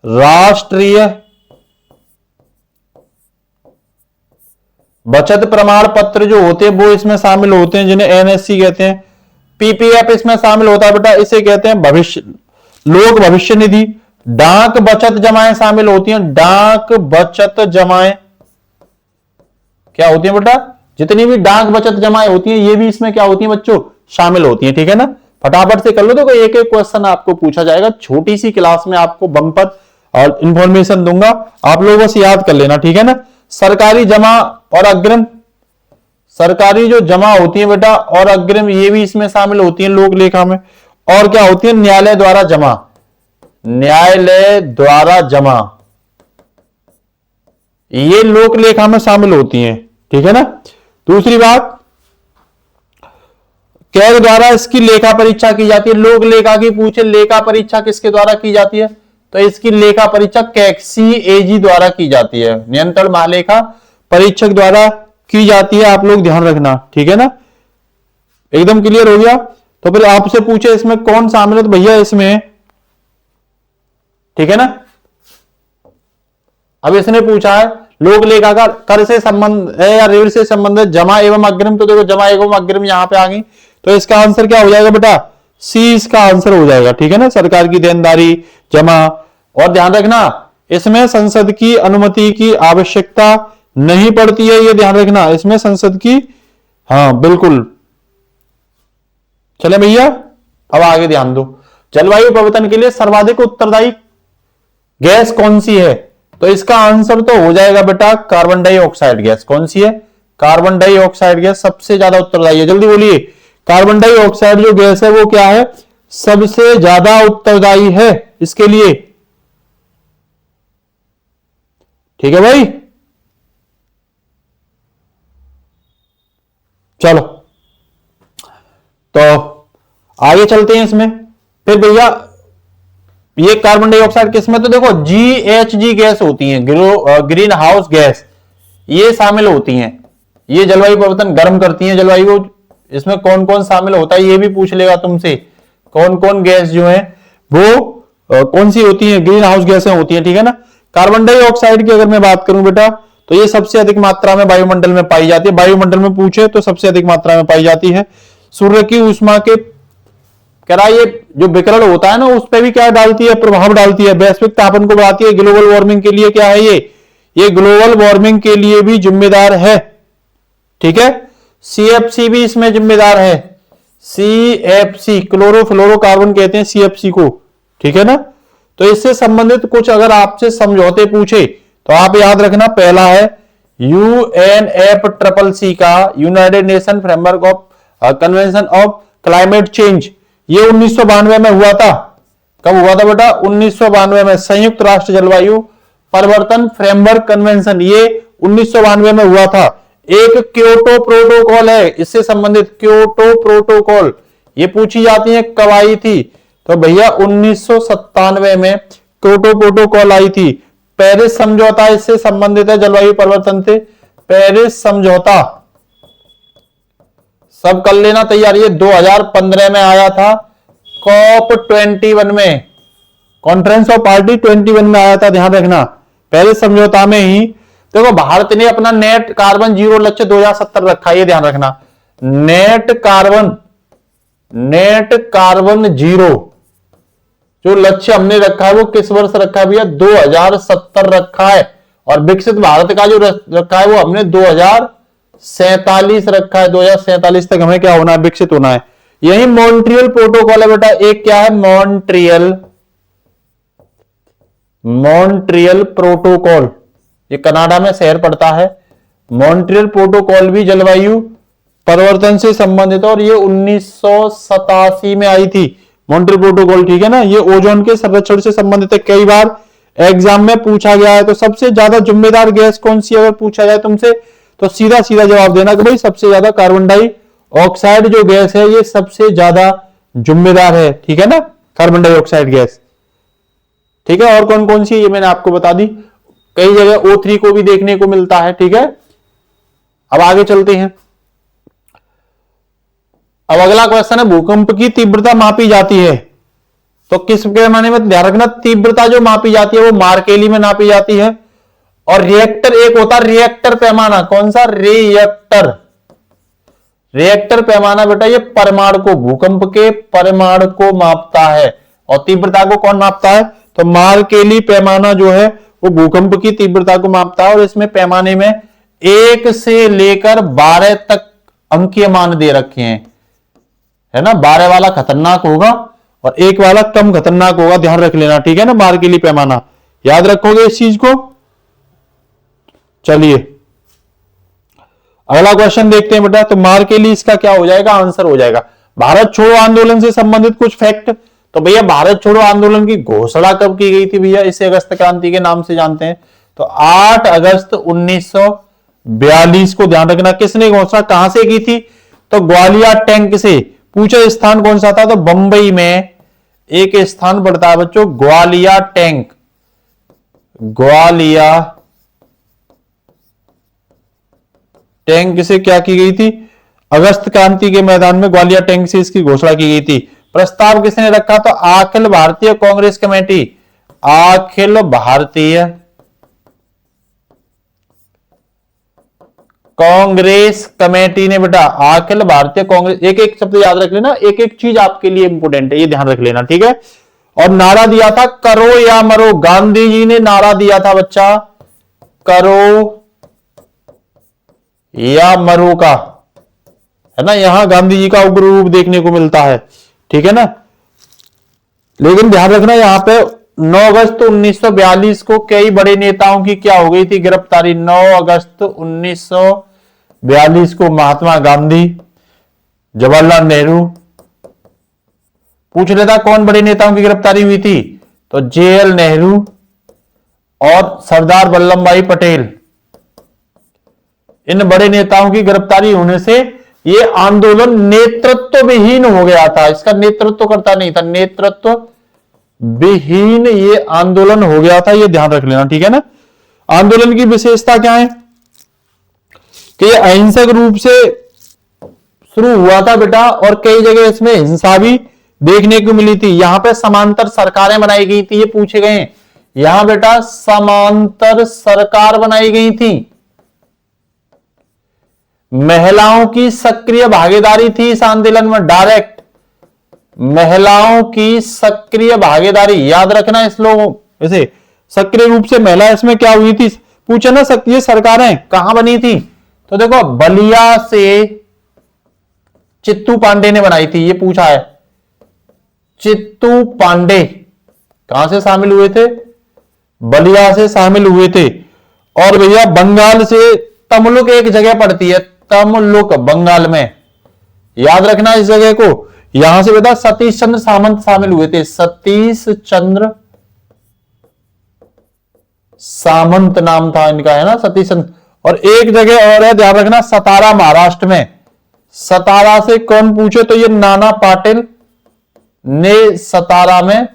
राष्ट्रीय बचत प्रमाण पत्र जो होते हैं वो इसमें शामिल होते हैं, जिन्हें एनएससी कहते हैं। पीपीएफ इसमें शामिल होता है बेटा, इसे कहते हैं भविष्य, लोक भविष्य निधि। डाक बचत जमाएं शामिल होती हैं, डाक बचत जमाएं क्या होती है बेटा? जितनी भी डाक बचत जमाएं होती हैं ये भी इसमें क्या होती हैं बच्चों? शामिल होती हैं। ठीक है ना, फटाफट से कर लो, देखो एक एक क्वेश्चन आपको पूछा जाएगा। छोटी सी क्लास में आपको बम्पर और इंफॉर्मेशन दूंगा, आप लोगों बस याद कर लेना। ठीक है ना, सरकारी जमा और अग्रिम, सरकारी जो जमा होती है बेटा और अग्रिम, ये भी इसमें शामिल होती है लोक लेखा में। और क्या होती है? न्यायालय द्वारा जमा, न्यायालय द्वारा जमा, ये लोक लेखा में शामिल होती हैं। ठीक है ना, दूसरी बात कैग द्वारा इसकी लेखा परीक्षा की जाती है। लोक लेखा की पूछे लेखा परीक्षा किसके द्वारा की जाती है, तो इसकी लेखा परीक्षा कैग CAG द्वारा की जाती है, नियंत्रण महालेखा परीक्षक द्वारा की जाती है। आप लोग ध्यान रखना। ठीक है ना, एकदम क्लियर हो गया। तो फिर आपसे पूछे इसमें कौन शामिल है, तो भैया इसमें, ठीक है ना, अब इसने पूछा है लोक लेखा का कर से संबंध है या ऋण से संबंध है, जमा एवं अग्रिम। तो देखो जमा एवं अग्रिम यहां पे आ गई, तो इसका आंसर क्या हो जाएगा बेटा? सी इसका आंसर हो जाएगा। ठीक है ना, सरकार की देनदारी, जमा। और ध्यान रखना इसमें संसद की अनुमति की आवश्यकता नहीं पड़ती है, ये ध्यान रखना, इसमें संसद की, हाँ बिल्कुल। चले भैया, अब आगे ध्यान दो। जलवायु परिवर्तन के लिए सर्वाधिक उत्तरदायी गैस कौन सी है, तो इसका आंसर तो हो जाएगा बेटा कार्बन डाइऑक्साइड गैस। कौन सी है? कार्बन डाइऑक्साइड गैस सबसे ज्यादा उत्तरदायी है। जल्दी बोलिए, कार्बन डाइऑक्साइड जो गैस है वो क्या है? सबसे ज्यादा उत्तरदायी है इसके लिए। ठीक है भाई, चलो तो आगे चलते हैं इसमें। फिर भैया ये कार्बन डाइऑक्साइड किसमें, तो देखो GHG गैस होती है, ग्रीन हाउस गैस, ये शामिल होती हैं। ये जलवायु परिवर्तन गर्म करती हैं जलवायु को। इसमें कौन कौन शामिल होता है ये भी पूछ लेगा तुमसे, कौन कौन गैस जो है वो कौन सी होती है, ग्रीन हाउस गैसें होती हैं। ठीक है ना, कार्बन डाइऑक्साइड की अगर मैं बात करूं बेटा, तो ये सबसे अधिक मात्रा में वायुमंडल में पाई जाती है। वायुमंडल में पूछे तो सबसे अधिक मात्रा में पाई जाती है। सूर्य की ऊष्मा के कह रहा ये जो विकिरण होता है ना, उस पर भी क्या डालती है? प्रभाव डालती है, वैश्विक तापमान को बढ़ाती है। ग्लोबल वार्मिंग के लिए क्या है ये ग्लोबल वार्मिंग के लिए भी जिम्मेदार है। ठीक है, CFC भी इसमें जिम्मेदार है। CFC क्लोरोफ्लोरोकार्बन कहते हैं CFC को। ठीक है ना, तो इससे संबंधित कुछ अगर आपसे समझौते पूछे तो आप याद रखना, पहला है UNFCCC का United nation framework of convention of climate change, ये 1992 में हुआ था। कब हुआ था बेटा? 1992 में। संयुक्त राष्ट्र जलवायु परिवर्तन फ्रेमवर्क कन्वेंशन, ये 1992 में हुआ था। एक क्योटो प्रोटोकॉल है, इससे संबंधित क्योटो प्रोटोकॉल, ये पूछी जाती है कब आई थी? तो भैया 1997 में क्योटो प्रोटोकॉल आई थी। पेरिस समझौता इससे संबंधित है, जलवायु परिवर्तन से। पेरिस समझौता सब कर लेना तैयार, ये 2015 में आया था। COP 21 में, कॉन्फ्रेंस ऑफ पार्टी 21 में आया था, ध्यान रखना। पेरिस समझौता में ही देखो भारत ने अपना नेट कार्बन जीरो लक्ष्य 2070 रखा है, ये ध्यान रखना। नेट कार्बन जीरो जो लक्ष्य हमने रखा है वो किस वर्ष रखा है भैया? 2070 रखा है। और विकसित भारत का जो रखा है वो हमने 2047 रखा है। 2047 तक हमें क्या होना है? विकसित होना है। यही मॉन्ट्रियल प्रोटोकॉल है बेटा। एक क्या है? मॉन्ट्रियल प्रोटोकॉल, ये कनाडा में शहर पड़ता है। मॉन्ट्रियल प्रोटोकॉल भी जलवायु परिवर्तन से संबंधित है और ये 1987 में आई थी मॉन्ट्रियल प्रोटोकॉल, ठीक है ना। ये ओजोन के संरक्षण से संबंधित है, कई बार एग्जाम में पूछा गया है। तो सबसे ज्यादा जिम्मेदार गैस कौन सी, अगर पूछा जाए तुमसे तो सीधा सीधा जवाब देना कि भाई सबसे ज्यादा कार्बन डाइऑक्साइड जो गैस है ये सबसे ज्यादा जिम्मेदार है, ठीक है ना, कार्बन डाइऑक्साइड गैस। ठीक है, और कौन कौन सी ये मैंने आपको बता दी। कई जगह O3 को भी देखने को मिलता है, ठीक है। अब आगे चलते हैं। अब अगला क्वेश्चन है, भूकंप की तीव्रता मापी जाती है तो किस पैमाने में? ध्यान रखना, तीव्रता जो मापी जाती है वो मार्केली में नापी जाती है। और रिएक्टर एक होता है रिएक्टर पैमाना, कौन सा? रिएक्टर पैमाना बेटा ये परमाणु को, भूकंप के परमाणु को मापता है। और तीव्रता को कौन मापता है? तो मार्केली पैमाना जो है वो भूकंप की तीव्रता को मापता है। और इसमें पैमाने में 1 से लेकर 12 तक अंकीय मान दे रखे हैं, है ना। 12 वाला खतरनाक होगा और 1 वाला कम खतरनाक होगा, ध्यान रख लेना, ठीक है ना। मार्केली पैमाना याद रखोगे इस चीज को। चलिए अगला क्वेश्चन देखते हैं बेटा। तो मार्केली इसका क्या हो जाएगा? आंसर हो जाएगा भारत छोड़ो आंदोलन से संबंधित कुछ फैक्ट। तो भैया भारत छोड़ो आंदोलन की घोषणा कब की गई थी भैया? इसे अगस्त क्रांति के नाम से जानते हैं। तो 8 अगस्त 1942 को, ध्यान रखना। किसने घोषणा कहां से की थी? तो ग्वालियर टैंक से। पूछा स्थान कौन सा था? तो बंबई में एक स्थान पड़ता है बच्चों, ग्वालियर टैंक। ग्वालियर टैंक से क्या की गई थी? अगस्त क्रांति के मैदान में ग्वालियर टैंक से इसकी घोषणा की गई थी। प्रस्ताव किसने रखा? तो अखिल भारतीय कांग्रेस कमेटी। अखिल भारतीय कांग्रेस कमेटी ने बेटा, अखिल भारतीय कांग्रेस, एक एक शब्द याद रख लेना, एक एक चीज आपके लिए इंपोर्टेंट है, ये ध्यान रख लेना, ठीक है। और नारा दिया था करो या मरो। गांधी जी ने नारा दिया था बच्चा, करो या मरो का, है ना। यहां गांधी जी का उग्र रूप देखने को मिलता है, ठीक है ना। लेकिन ध्यान रखना यहां पे 9 अगस्त 1942 को कई बड़े नेताओं की क्या हो गई थी? गिरफ्तारी। 9 अगस्त 1942 को महात्मा गांधी, जवाहरलाल नेहरू। पूछ लेता कौन बड़े नेताओं की गिरफ्तारी हुई थी? तो JL नेहरू और सरदार वल्लभ भाई पटेल। इन बड़े नेताओं की गिरफ्तारी होने से ये आंदोलन नेतृत्व विहीन हो गया था। इसका नेतृत्व करता नहीं था, नेतृत्व विहीन ये आंदोलन हो गया था, ये ध्यान रख लेना, ठीक है ना। आंदोलन की विशेषता क्या है? कि ये अहिंसक रूप से शुरू हुआ था बेटा, और कई जगह इसमें हिंसा भी देखने को मिली थी। यहां पे समांतर सरकारें बनाई गई थी, ये पूछे गए हैं। यहां बेटा समांतर सरकार बनाई गई थी। महिलाओं की सक्रिय भागीदारी थी इस आंदोलन में, डायरेक्ट महिलाओं की सक्रिय भागीदारी, याद रखना इस लोगों वैसे सक्रिय रूप से महिला इसमें क्या हुई थी? पूछे ना, सक्रिय सरकारें कहां बनी थी? तो देखो बलिया से चित्तू पांडे ने बनाई थी, ये पूछा है। चित्तू पांडे कहां से शामिल हुए थे? बलिया से शामिल हुए थे। और भैया बंगाल से तमलुक एक जगह पड़ती है, तमलुक बंगाल में, याद रखना इस जगह को। यहां से बेटा सतीश चंद्र सामंत शामिल हुए थे, सतीश चंद्र सामंत नाम था इनका, है ना, सतीश चंद्र। और एक जगह और है, ध्यान रखना, सतारा महाराष्ट्र में। सतारा से कौन पूछे तो ये नाना पाटिल ने सतारा में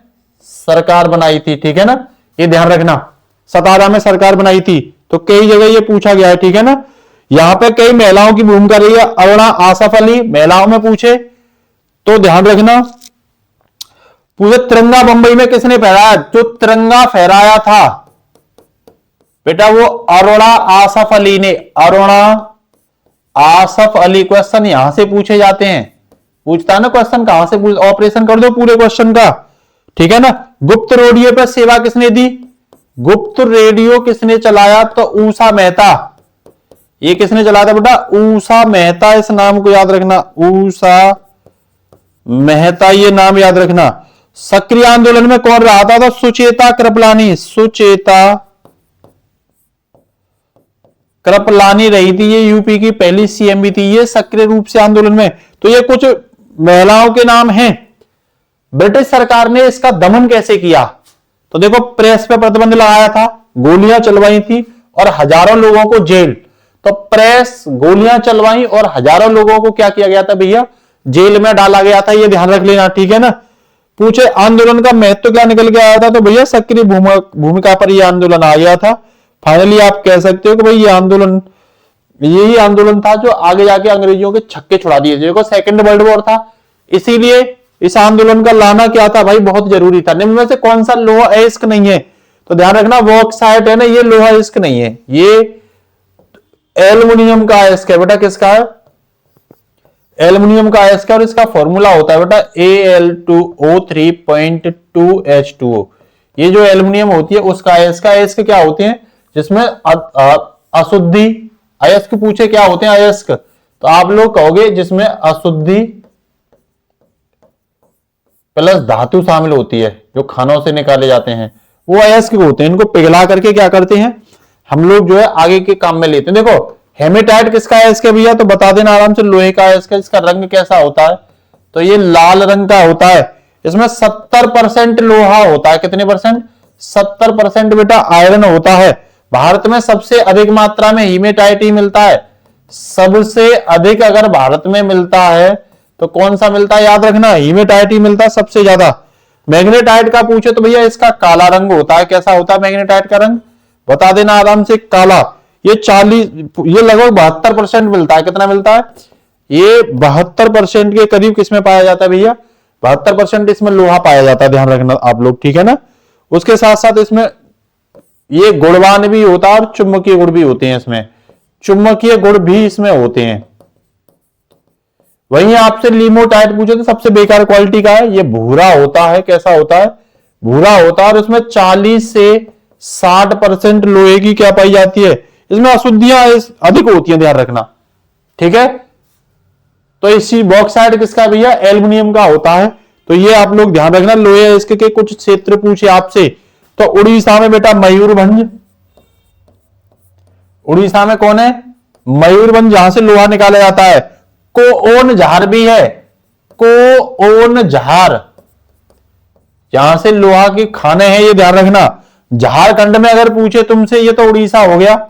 सरकार बनाई थी, ठीक है ना, ये ध्यान रखना, सतारा में सरकार बनाई थी। तो कई जगह ये पूछा गया है, ठीक है ना। यहां पे कई महिलाओं की भूमिका रही है, अरुणा आसफ अली महिलाओं में पूछे तो ध्यान रखना। पूरे तिरंगा बंबई में किसने फहराया? जो तिरंगा फहराया था बेटा वो अरुणा आसफ अली ने, अरुणा आसफ अली। क्वेश्चन यहां से पूछे जाते हैं, पूछता है ना क्वेश्चन, कहां से पूछ, ऑपरेशन कर दो पूरे क्वेश्चन का, ठीक है ना। गुप्त रेडियो पर सेवा किसने दी? गुप्त रेडियो किसने चलाया? तो ऊषा मेहता। ये किसने चलाया था बेटा? ऊषा मेहता, इस नाम को याद रखना, ऊषा मेहता, ये नाम याद रखना। सक्रिय आंदोलन में कौन रहा था? तो सुचेता कृपलानी, सुचेता कृपलानी रही थी, ये यूपी की पहली सीएम भी थी, ये सक्रिय रूप से आंदोलन में। तो ये कुछ महिलाओं के नाम हैं। ब्रिटिश सरकार ने इसका दमन कैसे किया? तो देखो, प्रेस पे प्रतिबंध लगाया था, गोलियां चलवाई थी और हजारों लोगों को जेल। तो प्रेस, गोलियां चलवाई और हजारों लोगों को क्या किया गया था भैया? जेल में डाला गया था, ये ध्यान रख लेना, ठीक है ना। पूछे आंदोलन का महत्व क्या निकल के आया था? तो भैया सक्रिय भूमिका पर यह आंदोलन आ गया था। फाइनली आप कह सकते हो कि भाई ये आंदोलन, यही आंदोलन था जो आगे जाके अंग्रेजों के छक्के छुड़ा दिए थे। देखो सेकेंड वर्ल्ड वॉर था, इसीलिए इस आंदोलन का लाना क्या था भाई, बहुत जरूरी था। निम्न में से कौन सा लोहा अयस्क नहीं है? तो ध्यान रखना, बॉक्साइट है ना, ये लोहा अयस्क नहीं है, ये एल्युमिनियम का अयस्क है बेटा। किसका है? एल्युमिनियम का अयस्क है और इसका फॉर्मूला होता है बेटा Al2O3.2H2O। ये जो एल्युमिनियम होती है उसका अयस्क, अयस्क क्या होते हैं जिसमें अशुद्धि, अयस्क पूछे क्या होते हैं अयस्क, तो आप लोग कहोगे जिसमें अशुद्धि प्लस धातु शामिल होती है, जो खानों से निकाले जाते हैं, वो अयस्क होते हैं। इनको पिघला करके क्या करते हैं हम लोग, जो है आगे के काम में लेते हैं। देखो हेमेटाइट किसका अयस्क है भैया? तो बता देना आराम से, लोहे का अयस्क है। इसका रंग कैसा होता है? तो ये लाल रंग का होता है। इसमें 70% लोहा होता है। कितने परसेंट? 70% बेटा आयरन होता है। भारत में सबसे अधिक मात्रा में हीमेटाइट ही मिलता है। सबसे अधिक अगर भारत में मिलता है तो कौन सा मिलता है? याद रखना, हीमेटाइट ही मिलता है सबसे ज्यादा। मैग्नेटाइट का पूछे तो भैया इसका काला रंग होता है। कैसा होता है मैग्नेटाइट का रंग? बता देना आराम से, काला। ये लगभग 72% मिलता है। कितना मिलता है? ये 72% के करीब किसमें पाया जाता है भैया? 72% इसमें लोहा पाया जाता है, ध्यान रखना आप लोग, ठीक है ना। उसके साथ साथ इसमें ये गुणवान भी होता है और चुंबकीय गुण भी होते हैं। इसमें चुंबकीय गुण भी इसमें होते हैं। वहीं आपसे लिमोटाइट पूछे तो सबसे बेकार क्वालिटी का है, ये भूरा होता है। कैसा होता है? भूरा होता है और इसमें 40 से 60% लोहे की क्या पाई जाती है? इसमें अशुद्धियां अधिक होती हैं, ध्यान रखना, ठीक है। तो इसी बॉक्साइट किसका भैया? एल्युमिनियम का होता है। तो ये आप लोग ध्यान रखना। लोहे इसके कुछ क्षेत्र पूछे आपसे, तो उड़ीसा में बेटा मयूरभंज, उड़ीसा में कौन है? मयूरभंज, जहां से लोहा निकाला जाता है। कोओन जहार भी है, कोओन जहार, यहां से लोहा की खाने हैं, ये ध्यान रखना। झारखंड में अगर पूछे तुमसे, ये तो उड़ीसा हो गया।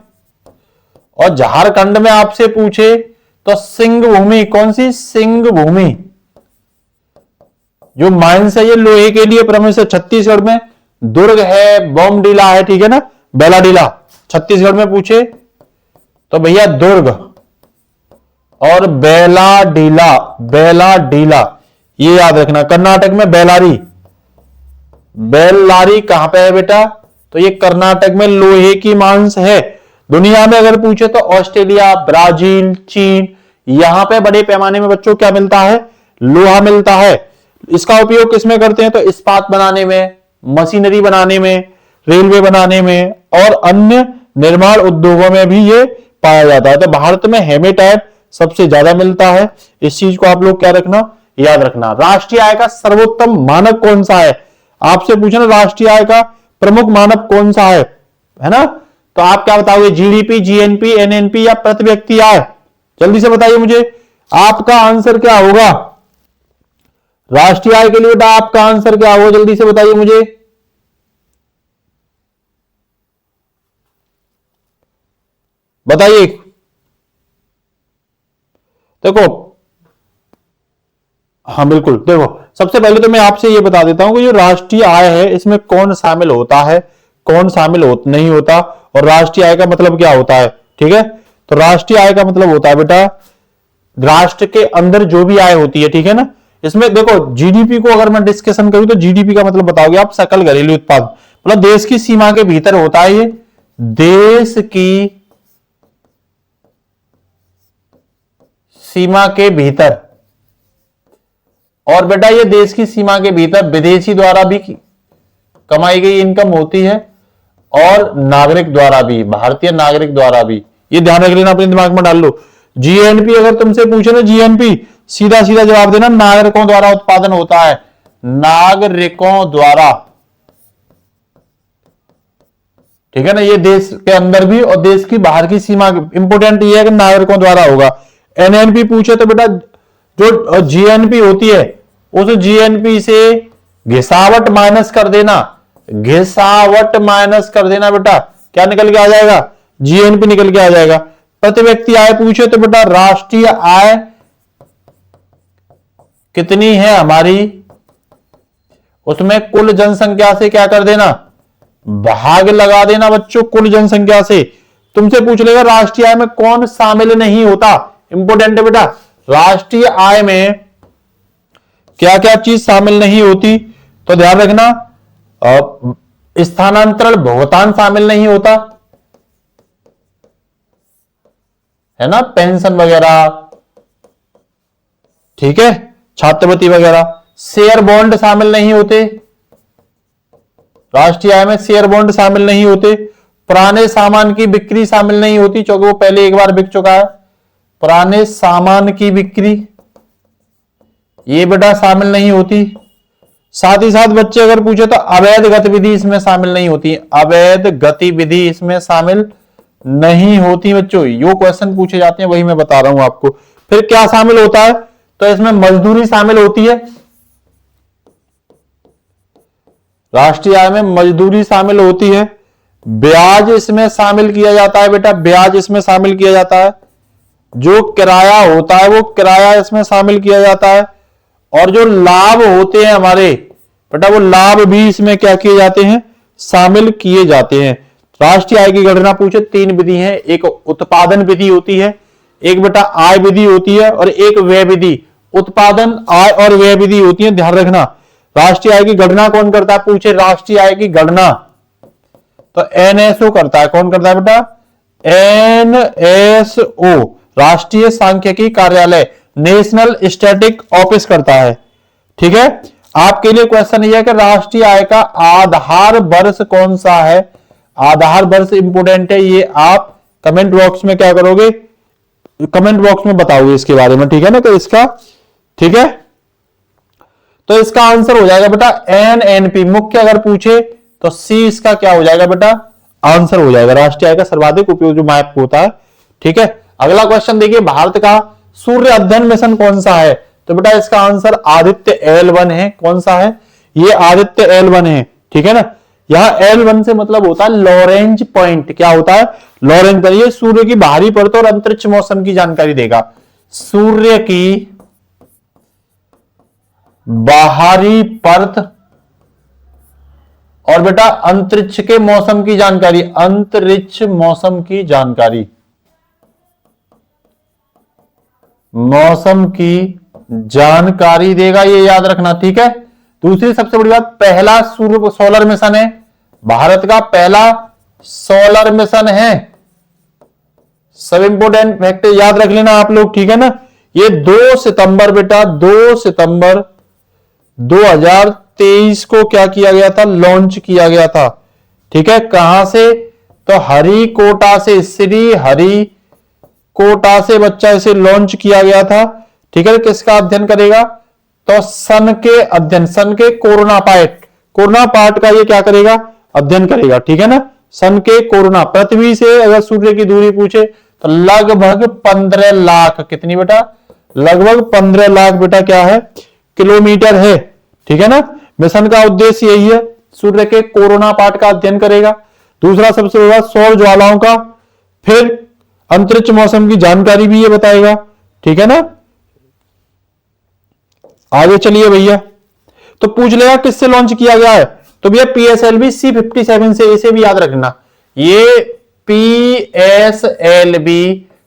और झारखंड में आपसे पूछे तो सिंह भूमि, कौन सी? सिंह भूमि जो माइंस है, ये लोहे के लिए प्रमुख है। छत्तीसगढ़ में दुर्ग है, बॉम्बडीला है, ठीक है ना, बेलाडीला। छत्तीसगढ़ में पूछे तो भैया दुर्ग और बेलाडीला, बेलाडीला ये याद रखना। कर्नाटक में बेलारी, बेल्लारी कहां पे है बेटा? तो ये कर्नाटक में लोहे की मांस है। दुनिया में अगर पूछे तो ऑस्ट्रेलिया, ब्राजील, चीन, यहां पे बड़े पैमाने में बच्चों क्या मिलता है? लोहा मिलता है। इसका उपयोग किसमें करते हैं? तो इस्पात बनाने में, मशीनरी बनाने में, रेलवे बनाने में और अन्य निर्माण उद्योगों में भी ये पाया जाता है। तो भारत में हेमेटाइट सबसे ज्यादा मिलता है। इस चीज को आप लोग क्या रखना? याद रखना। राष्ट्रीय आय का सर्वोत्तम मानक कौन सा है? आपसे पूछा ना राष्ट्रीय आय का प्रमुख मानक कौन सा है ना, तो आप क्या बताओगे, जीडीपी, जीएनपी, एनएनपी या प्रति व्यक्ति आय? जल्दी से बताइए मुझे, आपका आंसर क्या होगा राष्ट्रीय आय के लिए? बेटा आपका आंसर क्या होगा, जल्दी से बताइए मुझे। बताइए। देखो, हाँ बिल्कुल, देखो सबसे पहले तो मैं आपसे ये बता देता हूं कि जो राष्ट्रीय आय है इसमें कौन शामिल होता है, कौन शामिल नहीं होता, और राष्ट्रीय आय का मतलब क्या होता है। ठीक है, तो राष्ट्रीय आय का मतलब होता है बेटा राष्ट्र के अंदर जो भी आय होती है, ठीक है ना। इसमें देखो जीडीपी को अगर मैं डिस्कशन करूं तो जीडीपी का मतलब बताओगे आप सकल घरेलू उत्पाद, मतलब देश की सीमा के भीतर होता है ये, देश की सीमा के भीतर। और बेटा ये देश की सीमा के भीतर विदेशी द्वारा भी कमाई गई इनकम होती है और नागरिक द्वारा भी, भारतीय नागरिक द्वारा भी। ये ध्यान रख लेना, अपने दिमाग में डाल लो। जीएनपी अगर तुमसे पूछे ना, जीएनपी सीधा सीधा जवाब देना, नागरिकों द्वारा उत्पादन होता है, नागरिकों द्वारा। ठीक है ना, ये देश के अंदर भी और देश की बाहर की सीमा, इंपोर्टेंट ये है कि नागरिकों द्वारा होगा। एनएनपी पूछे तो बेटा जो जीएनपी होती है उस जीएनपी से घिसावट माइनस कर देना, घिसावट माइनस कर देना बेटा, क्या निकल के आ जाएगा, जीएनपी निकल के आ जाएगा। प्रति व्यक्ति आय पूछे तो बेटा राष्ट्रीय आय कितनी है हमारी, उसमें कुल जनसंख्या से क्या कर देना, भाग लगा देना बच्चों, कुल जनसंख्या से। तुमसे पूछ लेगा राष्ट्रीय आय में कौन शामिल नहीं होता, इंपोर्टेंट है बेटा, राष्ट्रीय आय में क्या क्या चीज शामिल नहीं होती, तो ध्यान रखना स्थानांतरण भुगतान शामिल नहीं होता है ना, पेंशन वगैरह, ठीक है, छात्रवृत्ति वगैरह। शेयर बॉन्ड शामिल नहीं होते राष्ट्रीय आय में, शेयर बॉन्ड शामिल नहीं होते। पुराने सामान की बिक्री शामिल नहीं होती क्योंकि वो पहले एक बार बिक चुका है, पुराने सामान की बिक्री ये बेटा शामिल नहीं होती। साथ ही साथ बच्चे अगर पूछे तो अवैध गतिविधि इसमें शामिल नहीं होती, अवैध गतिविधि इसमें शामिल नहीं होती बच्चों। यो क्वेश्चन पूछे जाते हैं, वही मैं बता रहा हूं आपको। फिर क्या शामिल होता है, तो इसमें मजदूरी शामिल होती है, राष्ट्रीय आय में मजदूरी शामिल होती है। ब्याज इसमें शामिल किया जाता है बेटा, ब्याज इसमें शामिल किया जाता है। जो किराया होता है वो किराया इसमें शामिल किया जाता है। और जो लाभ होते हैं हमारे बेटा, वो लाभ भी इसमें क्या किए जाते हैं, शामिल किए जाते हैं। राष्ट्रीय आय की गणना पूछे, 3 विधि है, एक उत्पादन विधि होती है, एक बेटा आय विधि होती है, और एक व्यय विधि। उत्पादन, आय और व्यय विधि होती है, ध्यान रखना। राष्ट्रीय आय की गणना कौन करता है, पूछे राष्ट्रीय आय की गणना तो एनएसओ करता है। कौन करता है बेटा, एनएसओ, राष्ट्रीय सांख्यिकी कार्यालय, नेशनल स्टैटिक ऑफिस करता है। ठीक है, आपके लिए क्वेश्चन यह है कि राष्ट्रीय आय का आधार वर्ष कौन सा है, आधार वर्ष इंपोर्टेंट है, ये आप कमेंट बॉक्स में क्या करोगे, कमेंट बॉक्स में बताओगे इसके बारे में, ठीक है ना। तो इसका, ठीक है, तो इसका आंसर हो जाएगा बेटा एनएनपी। मुख्य अगर पूछे तो सी इसका क्या हो जाएगा बेटा, आंसर हो जाएगा, राष्ट्रीय आय का सर्वाधिक उपयोग जो मैप होता है। ठीक है, अगला क्वेश्चन देखिए, भारत का सूर्य अध्ययन मिशन कौन सा है, तो बेटा इसका आंसर आदित्य L1 है। कौन सा है, ये आदित्य L1 है। ठीक है ना, यहां L1 से मतलब होता है लॉरेंज पॉइंट। क्या होता है, लॉरेंज पॉइंट। ये सूर्य की बाहरी परत और अंतरिक्ष मौसम की जानकारी देगा, सूर्य की बाहरी परत और बेटा अंतरिक्ष के मौसम की जानकारी, अंतरिक्ष मौसम की जानकारी, मौसम की जानकारी देगा, ये याद रखना। ठीक है, दूसरी सबसे बड़ी बात, पहला सूर्य सोलर मिशन है, भारत का पहला सोलर मिशन है। सब इंपोर्टेंट फैक्ट याद रख लेना आप लोग, ठीक है ना। ये 2 सितंबर बेटा, 2 सितंबर 2023 को क्या किया गया था, लॉन्च किया गया था। ठीक है, कहां से, तो हरिकोटा से, श्री हरिकोटा से बच्चा इसे लॉन्च किया गया था। ठीक है, किसका अध्ययन करेगा, तो सन के अध्ययन, सन के कोरोना पाइट, कोरोना पार्ट का ये क्या करेगा, अध्ययन करेगा, ठीक है ना। सन के कोरोना, पृथ्वी से अगर सूर्य की दूरी पूछे तो लगभग 15 लाख, कितनी बेटा, लगभग 15 लाख बेटा क्या है, किलोमीटर है, ठीक है ना। मिशन का उद्देश्य यही है, सूर्य के कोरोना पार्ट का अध्ययन करेगा। दूसरा सबसे बड़ा सौर ज्वालाओं का, फिर अंतरिक्ष मौसम की जानकारी भी ये बताएगा, ठीक है ना। आगे चलिए भैया, तो पूछ लेगा किससे लॉन्च किया गया है, तो भैया PSLV C57 से, इसे भी याद रखना, ये PSLV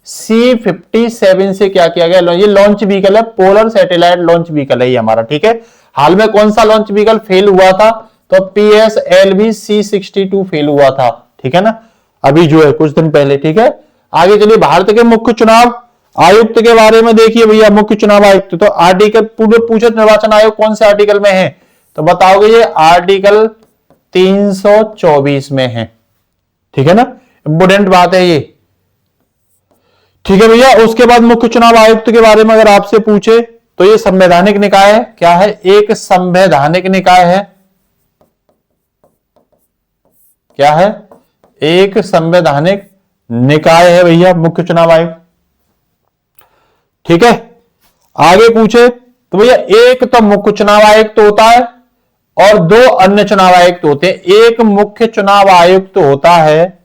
C57 से क्या किया गया, ये लॉन्च व्हीकल है, पोलर सैटेलाइट लॉन्च व्हीकल है ये हमारा, ठीक है। हाल में कौन सा लॉन्च व्हीकल फेल हुआ था, तो PSLV C62 फेल हुआ था, ठीक है ना, अभी जो है कुछ दिन पहले, ठीक है। आगे चलिए, भारत के मुख्य चुनाव आयुक्त के बारे में देखिए भैया, मुख्य चुनाव आयुक्त, तो आर्टिकल, पूर्व पूछित निर्वाचन आयोग कौन से आर्टिकल में है, तो बताओगे ये आर्टिकल 324 में है, ठीक है ना, इंपोर्टेंट बात है ये, ठीक है भैया। उसके बाद मुख्य चुनाव आयुक्त के बारे में अगर आपसे पूछे तो ये संवैधानिक निकाय है, क्या है, एक संवैधानिक निकाय है, क्या है, एक संवैधानिक निकाय है भैया मुख्य चुनाव आयुक्त, ठीक है। आगे पूछे तो भैया एक तो मुख्य चुनाव आयुक्त होता है और दो अन्य चुनाव आयुक्त होते हैं। एक मुख्य चुनाव आयुक्त होता है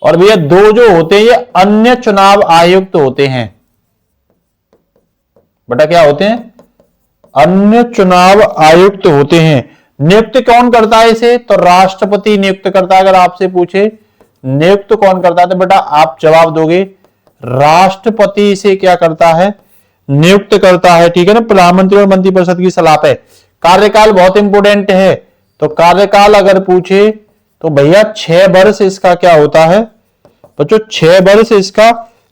और भैया दो जो होते हैं ये अन्य चुनाव आयुक्त होते हैं, बेटा क्या होते हैं, अन्य चुनाव आयुक्त होते हैं। नियुक्त कौन करता है इसे, तो राष्ट्रपति नियुक्त करता है। अगर आपसे पूछे नियुक्त कौन करता है तो बेटा आप जवाब दोगे राष्ट्रपति इसे क्या करता है, नियुक्त करता है, ठीक है ना, प्रधानमंत्री और मंत्रिपरिषद की सलाह पे। कार्यकाल बहुत इंपोर्टेंट है, तो कार्यकाल अगर पूछे तो भैया 6 वर्ष इसका क्या होता है बच्चों, 6 वर्ष इसका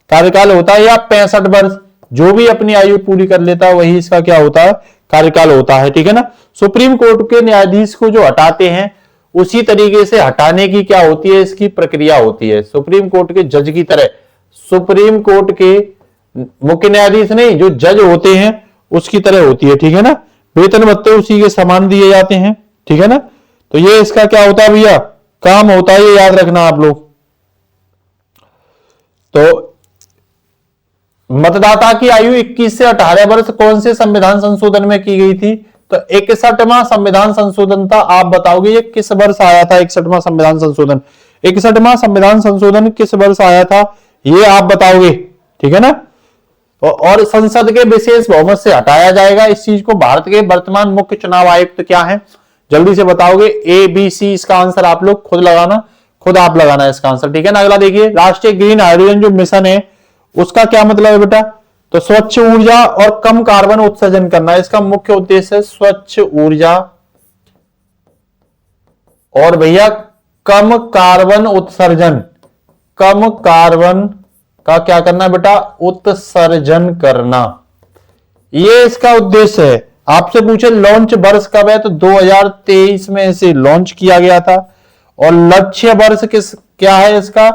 कार्यकाल होता है, या 65 वर्ष, जो भी अपनी आयु पूरी कर लेता है वही इसका क्या होता है, कार्यकाल होता है, ठीक है ना। सुप्रीम कोर्ट के न्यायाधीश को जो हटाते हैं उसी तरीके से हटाने की क्या होती है, इसकी प्रक्रिया होती है। सुप्रीम कोर्ट के जज की तरह, सुप्रीम कोर्ट के मुख्य न्यायाधीश नहीं, जो जज होते हैं उसकी तरह होती है, ठीक है ना। वेतन भत्ते उसी के समान दिए जाते हैं, ठीक है ना। तो ये इसका क्या होता है भैया, काम होता है, ये याद रखना आप लोग। तो मतदाता की आयु 21 से 18 वर्ष कौन से संविधान संशोधन में की गई थी, तो 61वां संविधान संशोधन था। आप बताओगे ये किस वर्ष आया था, 61वां संविधान संशोधन, 61वां संविधान संशोधन किस वर्ष आया था, ये आप बताओगे, ठीक है ना। और संसद के विशेष बहुमत से हटाया जाएगा इस चीज को। भारत के वर्तमान मुख्य चुनाव आयुक्त क्या है, जल्दी से बताओगे, ABC इसका आंसर आप लोग खुद लगाना, खुद आप लगाना इसका आंसर, ठीक है ना। अगला देखिए, राष्ट्रीय ग्रीन हाइड्रोजन जो मिशन है उसका क्या मतलब है बेटा, तो स्वच्छ ऊर्जा और कम कार्बन उत्सर्जन करना, इसका मुख्य उद्देश्य है स्वच्छ ऊर्जा और भैया कम कार्बन उत्सर्जन, कम कार्बन का क्या करना बेटा, उत्सर्जन करना, ये इसका उद्देश्य है। आपसे पूछे लॉन्च वर्ष कब है, तो 2023 में इसे लॉन्च किया गया था। और लक्ष्य वर्ष किस क्या है इसका,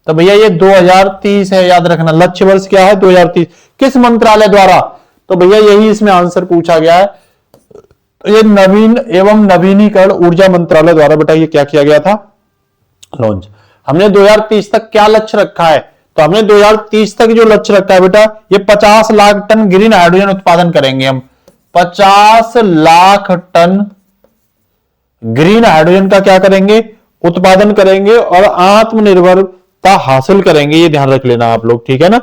तो भैया ये 2030 है, याद रखना। लक्ष्य वर्ष क्या है, 2030, किस मंत्रालय द्वारा, तो भैया यही इसमें आंसर पूछा गया है। तो ये नवीन एवं नवीनीकरण ऊर्जा मंत्रालय द्वारा बेटा ये क्या किया गया था, लॉन्च। हमने 2030 तक क्या लक्ष्य रखा है, तो हमने 2030 तक जो लक्ष्य रखा है बेटा, ये 50 लाख टन ग्रीन हाइड्रोजन उत्पादन करेंगे हम, 50 लाख टन ग्रीन हाइड्रोजन का क्या करेंगे, उत्पादन करेंगे और आत्मनिर्भरता हासिल करेंगे, ये ध्यान रख लेना आप लोग, ठीक है ना।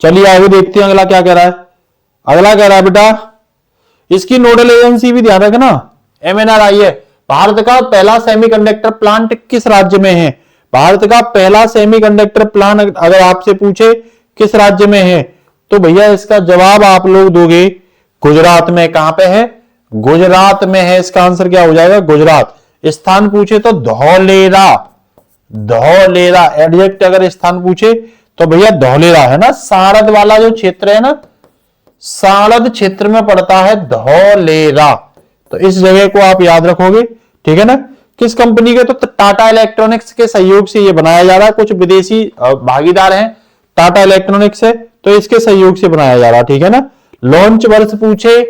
चलिए आगे देखते हैं अगला क्या कह रहा है। अगला कह रहा है बेटा, इसकी नोडल एजेंसी भी ध्यान रखना, MNRI है। भारत का पहला सेमीकंडक्टर प्लांट किस राज्य में है, भारत का पहला सेमीकंडक्टर प्लांट अगर आपसे पूछे किस राज्य में है, तो भैया इसका जवाब आप लोग दोगे गुजरात में। कहां पे है, गुजरात में है, इसका आंसर क्या हो जाएगा, गुजरात। स्थान पूछे तो धौलेरा, धौलेरा एडजेक्ट अगर स्थान पूछे तो भैया धौलेरा है ना, सारद वाला जो क्षेत्र है ना, सारद क्षेत्र में पड़ता है धौलेरा, तो इस जगह को आप याद रखोगे, ठीक है ना। किस कंपनी के, तो टाटा इलेक्ट्रॉनिक्स के सहयोग से ये बनाया जा रहा है, कुछ विदेशी भागीदार हैं, टाटा इलेक्ट्रॉनिक्स है, तो इसके सहयोग से बनाया जा रहा, ठीक है ना। लॉन्च वर्ष पूछे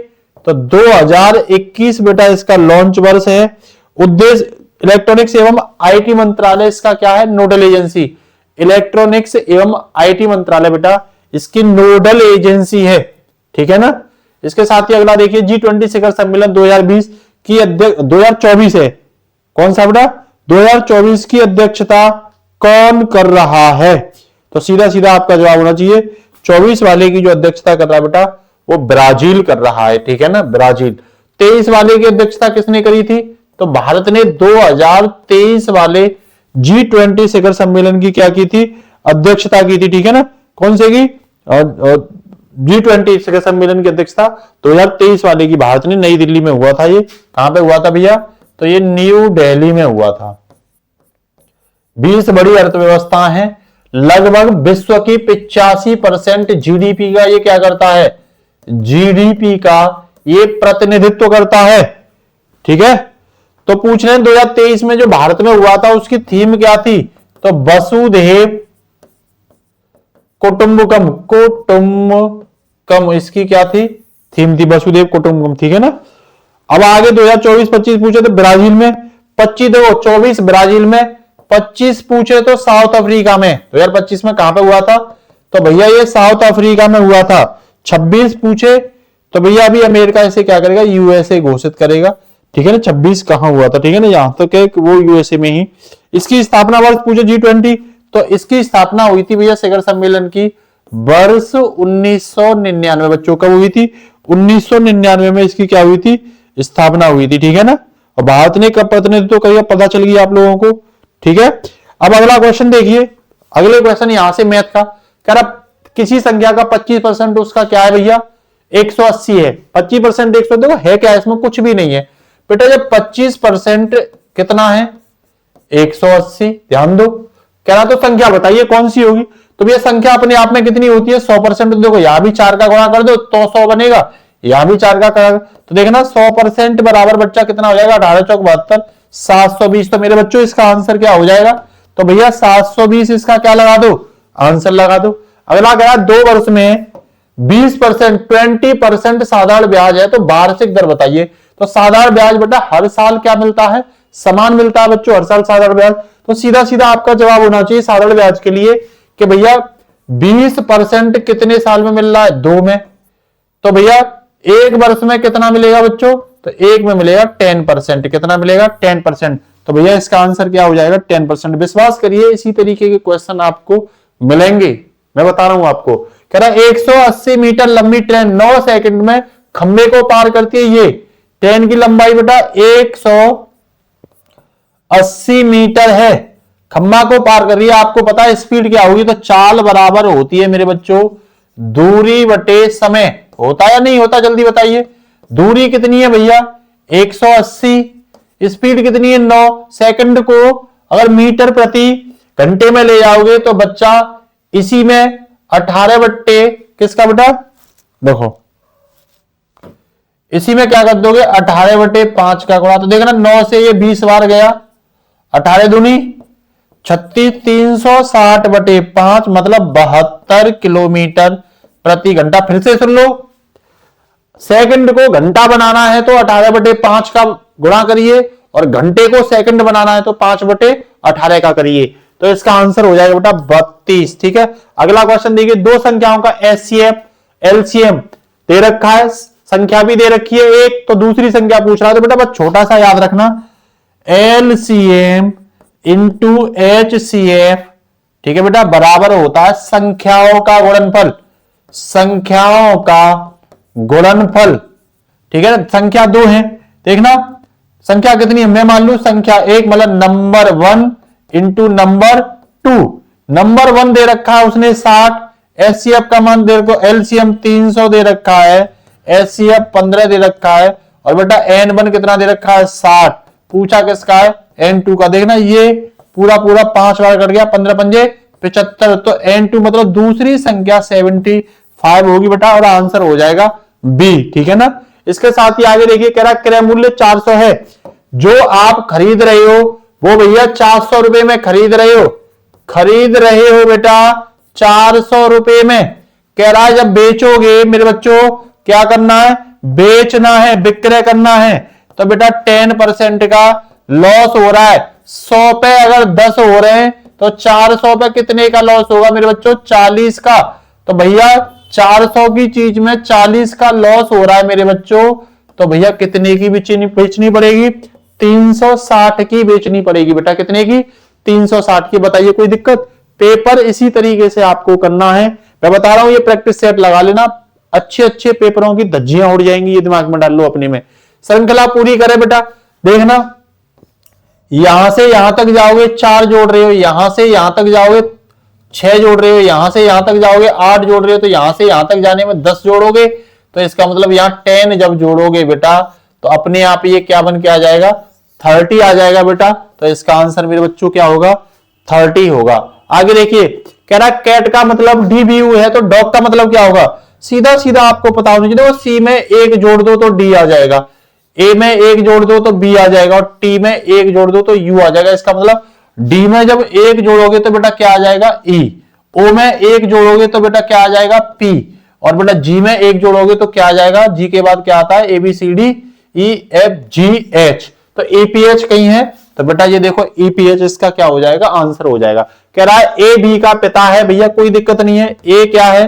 तो 2021 बेटा इसका लॉन्च वर्ष है। उद्देश्य इलेक्ट्रॉनिक्स एवं आईटी मंत्रालय इसका क्या है, नोडल एजेंसी। इलेक्ट्रॉनिक्स एवं आईटी मंत्रालय बेटा इसकी नोडल एजेंसी है, ठीक है ना। इसके साथ ही अगला देखिए G20 शिखर सम्मेलन 2020 की 2024 है, कौन सा बेटा 2024 की अध्यक्षता कौन कर रहा है, तो सीधा सीधा आपका जवाब होना चाहिए 24 वाले की जो अध्यक्षता कर रहा है बेटा वो ब्राजील कर रहा है, ठीक है ना, ब्राजील। 23 वाले की अध्यक्षता किसने करी थी, तो भारत ने 2023 वाले G20 शिखर सम्मेलन की क्या की थी, अध्यक्षता की थी, ठीक है ना। कौन से की, G20 शिखर सम्मेलन की अध्यक्षता 2023 वाले की भारत ने, नई दिल्ली में हुआ था। ये कहां पे हुआ था भैया, तो ये न्यू दिल्ली में हुआ था। 20 बड़ी अर्थव्यवस्था हैं, लगभग विश्व की 85% जीडीपी का ये क्या करता है, जीडीपी का ये प्रतिनिधित्व करता है, ठीक है। तो पूछ रहे हैं 2023 में जो भारत में हुआ था उसकी थीम क्या थी, तो वसुधैव कुटुंबकम, कुटुंबकम इसकी क्या थी, थीम थी वसुधैव कुटुंबकम, ठीक है ना। अब आगे 2024-25 पूछे तो ब्राजील में, 25 देखो 24 ब्राजील में, 25 पूछे तो साउथ अफ्रीका में। 2025 में कहां पे हुआ था, तो भैया ये साउथ अफ्रीका में हुआ था। 26 पूछे तो भैया अभी अमेरिका इसे क्या करेगा, यूएसए घोषित करेगा, ठीक है ना। 26 कहां हुआ था, ठीक है ना, यहां तक है वो यूएसए में ही। इसकी स्थापना वर्ष पूछे G20, तो इसकी स्थापना हुई थी भैया शिखर सम्मेलन की वर्ष 1999, बच्चों कब हुई थी, 1999 में इसकी क्या हुई थी, स्थापना हुई थी, ठीक है ना। और भारत ने कब प्रतिनिधित्व करेगा पता चल गया आप लोगों को, ठीक है। अब अगला क्वेश्चन देखिए, अगले क्वेश्चन यहां से मैथ का कह रहा किसी संख्या का 25% उसका क्या है भैया, 180 है। 25% 100 देखो है क्या, इसमें कुछ भी नहीं है बेटा। जब 25% कितना है, 180, ध्यान दो। कह रहा तो संख्या बताइए कौन सी होगी, तो भैया संख्या अपने आप में कितनी होती है, 100%। देखो यहां भी 4 का गुणा कर दो तो 100 बनेगा, यहां भी 4 का कर, तो देखना 100% बराबर बच्चा कितना हो जाएगा, 18 चौक 72, 720। तो मेरे बच्चों इसका आंसर क्या हो जाएगा, तो भैया 720 इसका क्या लगा दो, आंसर लगा दो। अगला गया 2 वर्ष में 20%, 20% साधारण ब्याज है, तो वार्षिक दर बताइए। तो साधारण ब्याज बेटा हर साल क्या मिलता है, समान मिलता है बच्चों, हर साल साधारण ब्याज। तो सीधा सीधा आपका जवाब होना चाहिए साधारण ब्याज के लिए कि भैया 20% कितने साल में मिल रहा है, 2 में। तो भैया 1 वर्ष में कितना मिलेगा बच्चों, तो 1 में मिलेगा 10%, कितना मिलेगा 10%। तो भैया इसका आंसर क्या हो जाएगा 10%। विश्वास करिए इसी तरीके के क्वेश्चन आपको मिलेंगे, मैं बता रहा हूं आपको। कह रहा 180 मीटर लंबी ट्रेन 9 सेकंड में खंबे को पार करती है। ये ट्रेन की लंबाई बेटा 180 मीटर है, खंबा को पार कर रही है। आपको पता है स्पीड क्या होगी, तो चाल बराबर होती है मेरे बच्चों दूरी बटे समय। होता या नहीं होता, जल्दी बताइए। दूरी कितनी है भैया 180, स्पीड कितनी है 9 सेकंड को अगर मीटर प्रति घंटे में ले जाओगे तो बच्चा इसी में 18 बट्टे किसका बेटा, देखो इसी में क्या कर दोगे 18 बटे 5 का गुणा। तो देखना 9 से ये 20 बार गया, 18 दूनी 36, 360 बटे 5 मतलब 72 किलोमीटर प्रति घंटा। फिर से सुन लो, सेकंड को घंटा बनाना है तो 18 बटे 5 का गुणा करिए और घंटे को सेकंड बनाना है तो 5 बटे 18 का करिए। तो इसका आंसर हो जाएगा बेटा 32, ठीक है। अगला क्वेश्चन देखिए, 2 संख्याओं का एचसीएफ एलसीएम दे रखा है, संख्या भी दे रखी है एक, तो दूसरी संख्या पूछ रहा है। तो बेटा बस छोटा सा याद रखना, एलसीएम इंटू एचसीएफ, ठीक है बेटा, बराबर होता है संख्याओं का गुणनफल, संख्याओं का गुणनफल, ठीक है। संख्या 2 है, देखना संख्या कितनी है, मैं मान लू संख्या 1 मतलब नंबर 1 इंटू नंबर 2। नंबर 1 दे रखा है उसने 60, एचसीएफ का मान दे रखो, एलसीएम 300 दे रखा है, एचसीएफ 15 दे रखा है, और बेटा N1 कितना दे रखा है 60। पूछा किसका है, N2 का। देखना ये पूरा 5 बार कट गया, 15 पंजे 75, तो N2 मतलब दूसरी संख्या 75 होगी बेटा, और आंसर हो जाएगा बी, ठीक है ना। इसके साथ ही आगे देखिए, कह रहा क्रय मूल्य 400 है, जो आप खरीद रहे हो वो भैया 400 रुपए में खरीद रहे हो बेटा 400 रुपए में। कह रहा है जब बेचोगे मेरे बच्चों क्या करना है, बेचना है, विक्रय करना है, तो बेटा 10% का लॉस हो रहा है। 100 पे अगर 10 हो रहे हैं तो 400 पे कितने का लॉस होगा मेरे बच्चों, 40 का। तो भैया 400 की चीज में 40 का लॉस हो रहा है मेरे बच्चों, तो भैया कितने की बेचनी पड़ेगी, 360 की बेचनी पड़ेगी बेटा। कितने की, 360 की। बताइए कोई दिक्कत। पेपर इसी तरीके से आपको करना है, मैं बता रहा हूं, ये प्रैक्टिस सेट लगा लेना, अच्छे अच्छे पेपरों की धज्जियां उड़ जाएंगी, ये दिमाग में डाल लो अपने में। श्रृंखला पूरी करे बेटा, देखना यहां से यहां तक जाओगे 4 जोड़ रहे हो, यहां से यहां तक जाओगे 6 जोड़ रहे हो, यहां से यहां तक जाओगे 8 जोड़ रहे हो, तो यहां से यहां तक जाने में 10 जोड़ोगे, तो इसका मतलब यहां 10 जब जोड़ोगे बेटा तो अपने आप ये क्या बन के आ जाएगा, 30 आ जाएगा बेटा। तो इसका आंसर मेरे बच्चों क्या होगा, 30 होगा। आगे देखिए, कह रहा कैट का मतलब DBU है, तो डॉग का मतलब क्या होगा, सीधा सीधा आपको पता होना चाहिए। देखो सी में 1 जोड़ दो तो डी आ जाएगा, ए में 1 जोड़ दो तो बी आ जाएगा, और टी में 1 जोड़ दो तो यू आ जाएगा। इसका मतलब डी में जब 1 जोड़ोगे तो बेटा क्या आ जाएगा, ई। ओ में 1 जोड़ोगे तो बेटा क्या आ जाएगा, पी। और बेटा जी में 1 जोड़ोगे तो क्या आ जाएगा, जी के बाद क्या आता है, ABCD EFGH। तो EPH कहीं है, तो बेटा ये देखो EPH इसका क्या हो जाएगा, आंसर हो जाएगा। कह रहा है ए बी का पिता है, भैया कोई दिक्कत नहीं है, ए क्या है,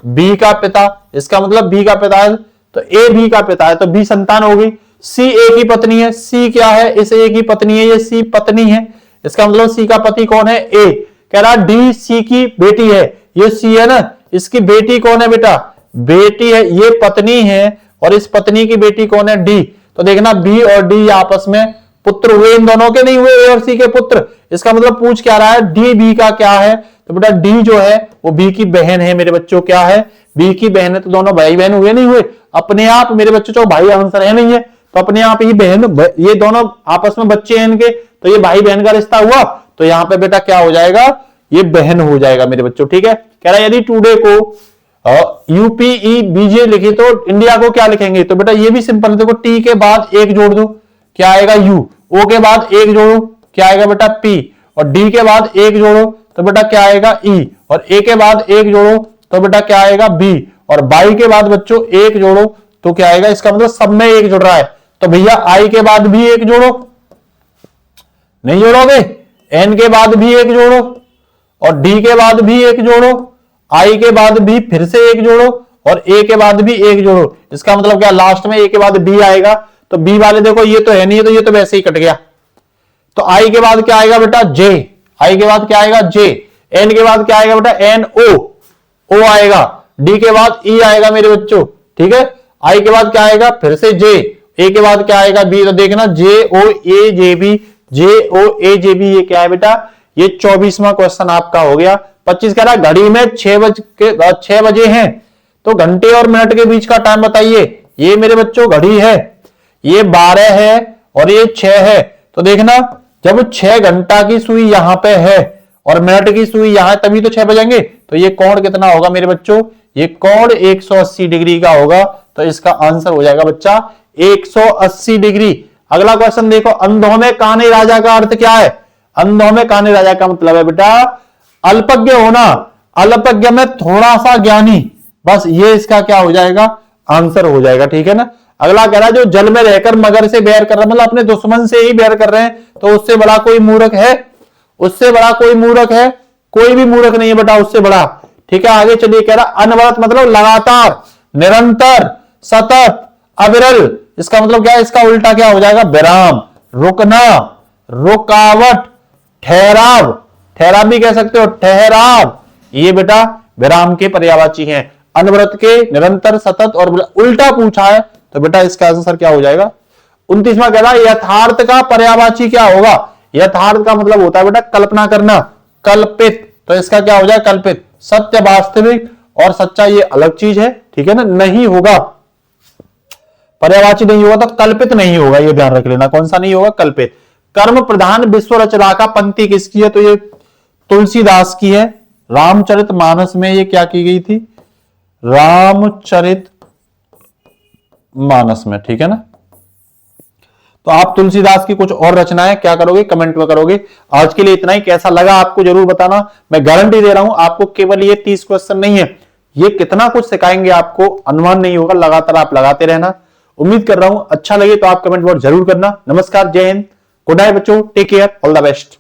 बी का पिता, इसका मतलब बी का पिता है, तो ए बी का पिता है, तो बी संतान हो गई। सी ए की पत्नी है, सी क्या है, इस ए की पत्नी है, ये सी पत्नी है, इसका मतलब सी का पति कौन है, ए। कह रहा डी सी की बेटी है, ये सी है ना, इसकी बेटी कौन है बेटा, बेटी है, ये पत्नी है, और इस पत्नी की बेटी कौन है, डी। तो देखना बी और डी आपस में पुत्र हुए, इन दोनों के नहीं हुए, ए और सी के पुत्र। इसका मतलब पूछ क्या रहा है, डी बी का क्या है, तो बेटा डी जो है वो बी की बहन है मेरे बच्चों, क्या है, बी की बहन है। तो दोनों भाई बहन हुए नहीं हुए, अपने आप मेरे बच्चों, जो भाई आंसर है नहीं है, तो अपने आप ही बहन, ये दोनों आपस में बच्चे हैं इनके, तो ये भाई बहन का रिश्ता हुआ, तो यहां पे बेटा क्या हो जाएगा, ये बहन हो जाएगा मेरे बच्चों। ठीक है, कह रहा है यदि टुडे को UPEBJ लिखे तो इंडिया को क्या लिखेंगे, तो बेटा ये भी सिंपल है, देखो टी के बाद 1 जोड़ दो क्या आएगा, यू। ओ के बाद 1 जोड़ो क्या आएगा बेटा, पी। और डी के बाद 1 जोड़ो तो बेटा क्या आएगा, ई। और ए के बाद 1 जोड़ो तो बेटा क्या आएगा, बी। और बाई के बाद बच्चों 1 जोड़ो तो क्या आएगा, इसका मतलब सब में 1 जुड़ रहा है, तो भैया आई के बाद भी 1 जोड़ो, नहीं जोड़ोगे, एन के बाद भी 1 जोड़ो, और डी के बाद भी 1 जोड़ो, आई के बाद भी फिर से 1 जोड़ो, और ए के बाद भी 1 जोड़ो। इसका मतलब क्या, लास्ट में ए के बाद बी आएगा, तो बी वाले देखो ये तो है नहीं, तो ये तो वैसे ही कट गया। तो आई के बाद क्या आएगा बेटा, जे। आई के बाद क्या आएगा, जे। एन के बाद क्या आएगा बेटा, एन ओ, ओ आएगा। डी के बाद ई आएगा मेरे बच्चों, ठीक है। आई के बाद क्या आएगा, फिर से जे। ए के बाद क्या आएगा, बी। तो देखना जे ओ ए जे बी, जे ओ ए जे बी, ये क्या है बेटा, ये 24वां क्वेश्चन आपका हो गया। 25 कह रहा घड़ी में 6 बजे हैं, तो घंटे और मिनट के बीच का टाइम बताइए। ये मेरे बच्चों घड़ी है, ये 12 है और ये 6 है। तो देखना जब 6 घंटा की सुई यहां पे है और मिनट की सुई यहां, तभी तो 6 बजेंगे। तो ये कोण कितना होगा मेरे बच्चों, ये कोण 180 डिग्री का होगा। तो इसका आंसर हो जाएगा बच्चा 180 डिग्री। अगला क्वेश्चन देखो, अंधों में काने राजा का अर्थ क्या है। अंधों में काने राजा का मतलब है बेटा अल्पज्ञ होना, अल्पज्ञ में थोड़ा सा ज्ञानी, बस ये इसका क्या हो जाएगा, आंसर हो जाएगा। ठीक है ना। अगला कह रहा है जो जल में रहकर मगर से बैर कर रहा है, मतलब अपने दुश्मन से ही बैर कर रहे हैं, तो उससे बड़ा कोई मूर्ख है, उससे बड़ा कोई मूर्ख है, कोई भी मूर्ख नहीं है बेटा उससे बड़ा। ठीक है, आगे चलिए। कह रहा अनवरत मतलब लगातार, निरंतर, सतत, अविरल। इसका मतलब क्या है, इसका उल्टा क्या हो जाएगा, विराम, रुकना, रुकावट, ठहराव, ठहराव भी कह सकते हो, ठहराव, ये बेटा विराम के पर्यायवाची हैं। अनवरत के निरंतर, सतत और उल्टा पूछा है, तो बेटा इसका आंसर क्या हो जाएगा। 29वां कह रहा है यथार्थ का पर्यायवाची क्या होगा। यथार्थ का मतलब होता है बेटा कल्पना करना, कल्पित। तो इसका क्या हो जाए, कल्पित। सत्य, वास्तविक और सच्चा ये अलग चीज है, ठीक है ना। नहीं होगा, पर्यायवाची नहीं होगा तो कल्पित नहीं होगा, ये ध्यान रख लेना। कौन सा नहीं होगा, कल्पित। कर्म प्रधान विश्व रचना का पंक्ति किसकी है, तो ये तुलसीदास की है। रामचरित मानस में ये क्या की गई थी, रामचरित मानस में, ठीक है ना। तो आप तुलसीदास की कुछ और रचनाएं क्या करोगे, कमेंट में करोगे। आज के लिए इतना ही। कैसा लगा आपको जरूर बताना। मैं गारंटी दे रहा हूं आपको केवल ये 30 क्वेश्चन नहीं है, ये कितना कुछ सिखाएंगे आपको अनुमान नहीं होगा। लगातार आप लगाते रहना। उम्मीद कर रहा हूं अच्छा लगे तो आप कमेंट जरूर करना। नमस्कार, जय हिंद, गुड नाइट बच्चों, take care, all the best.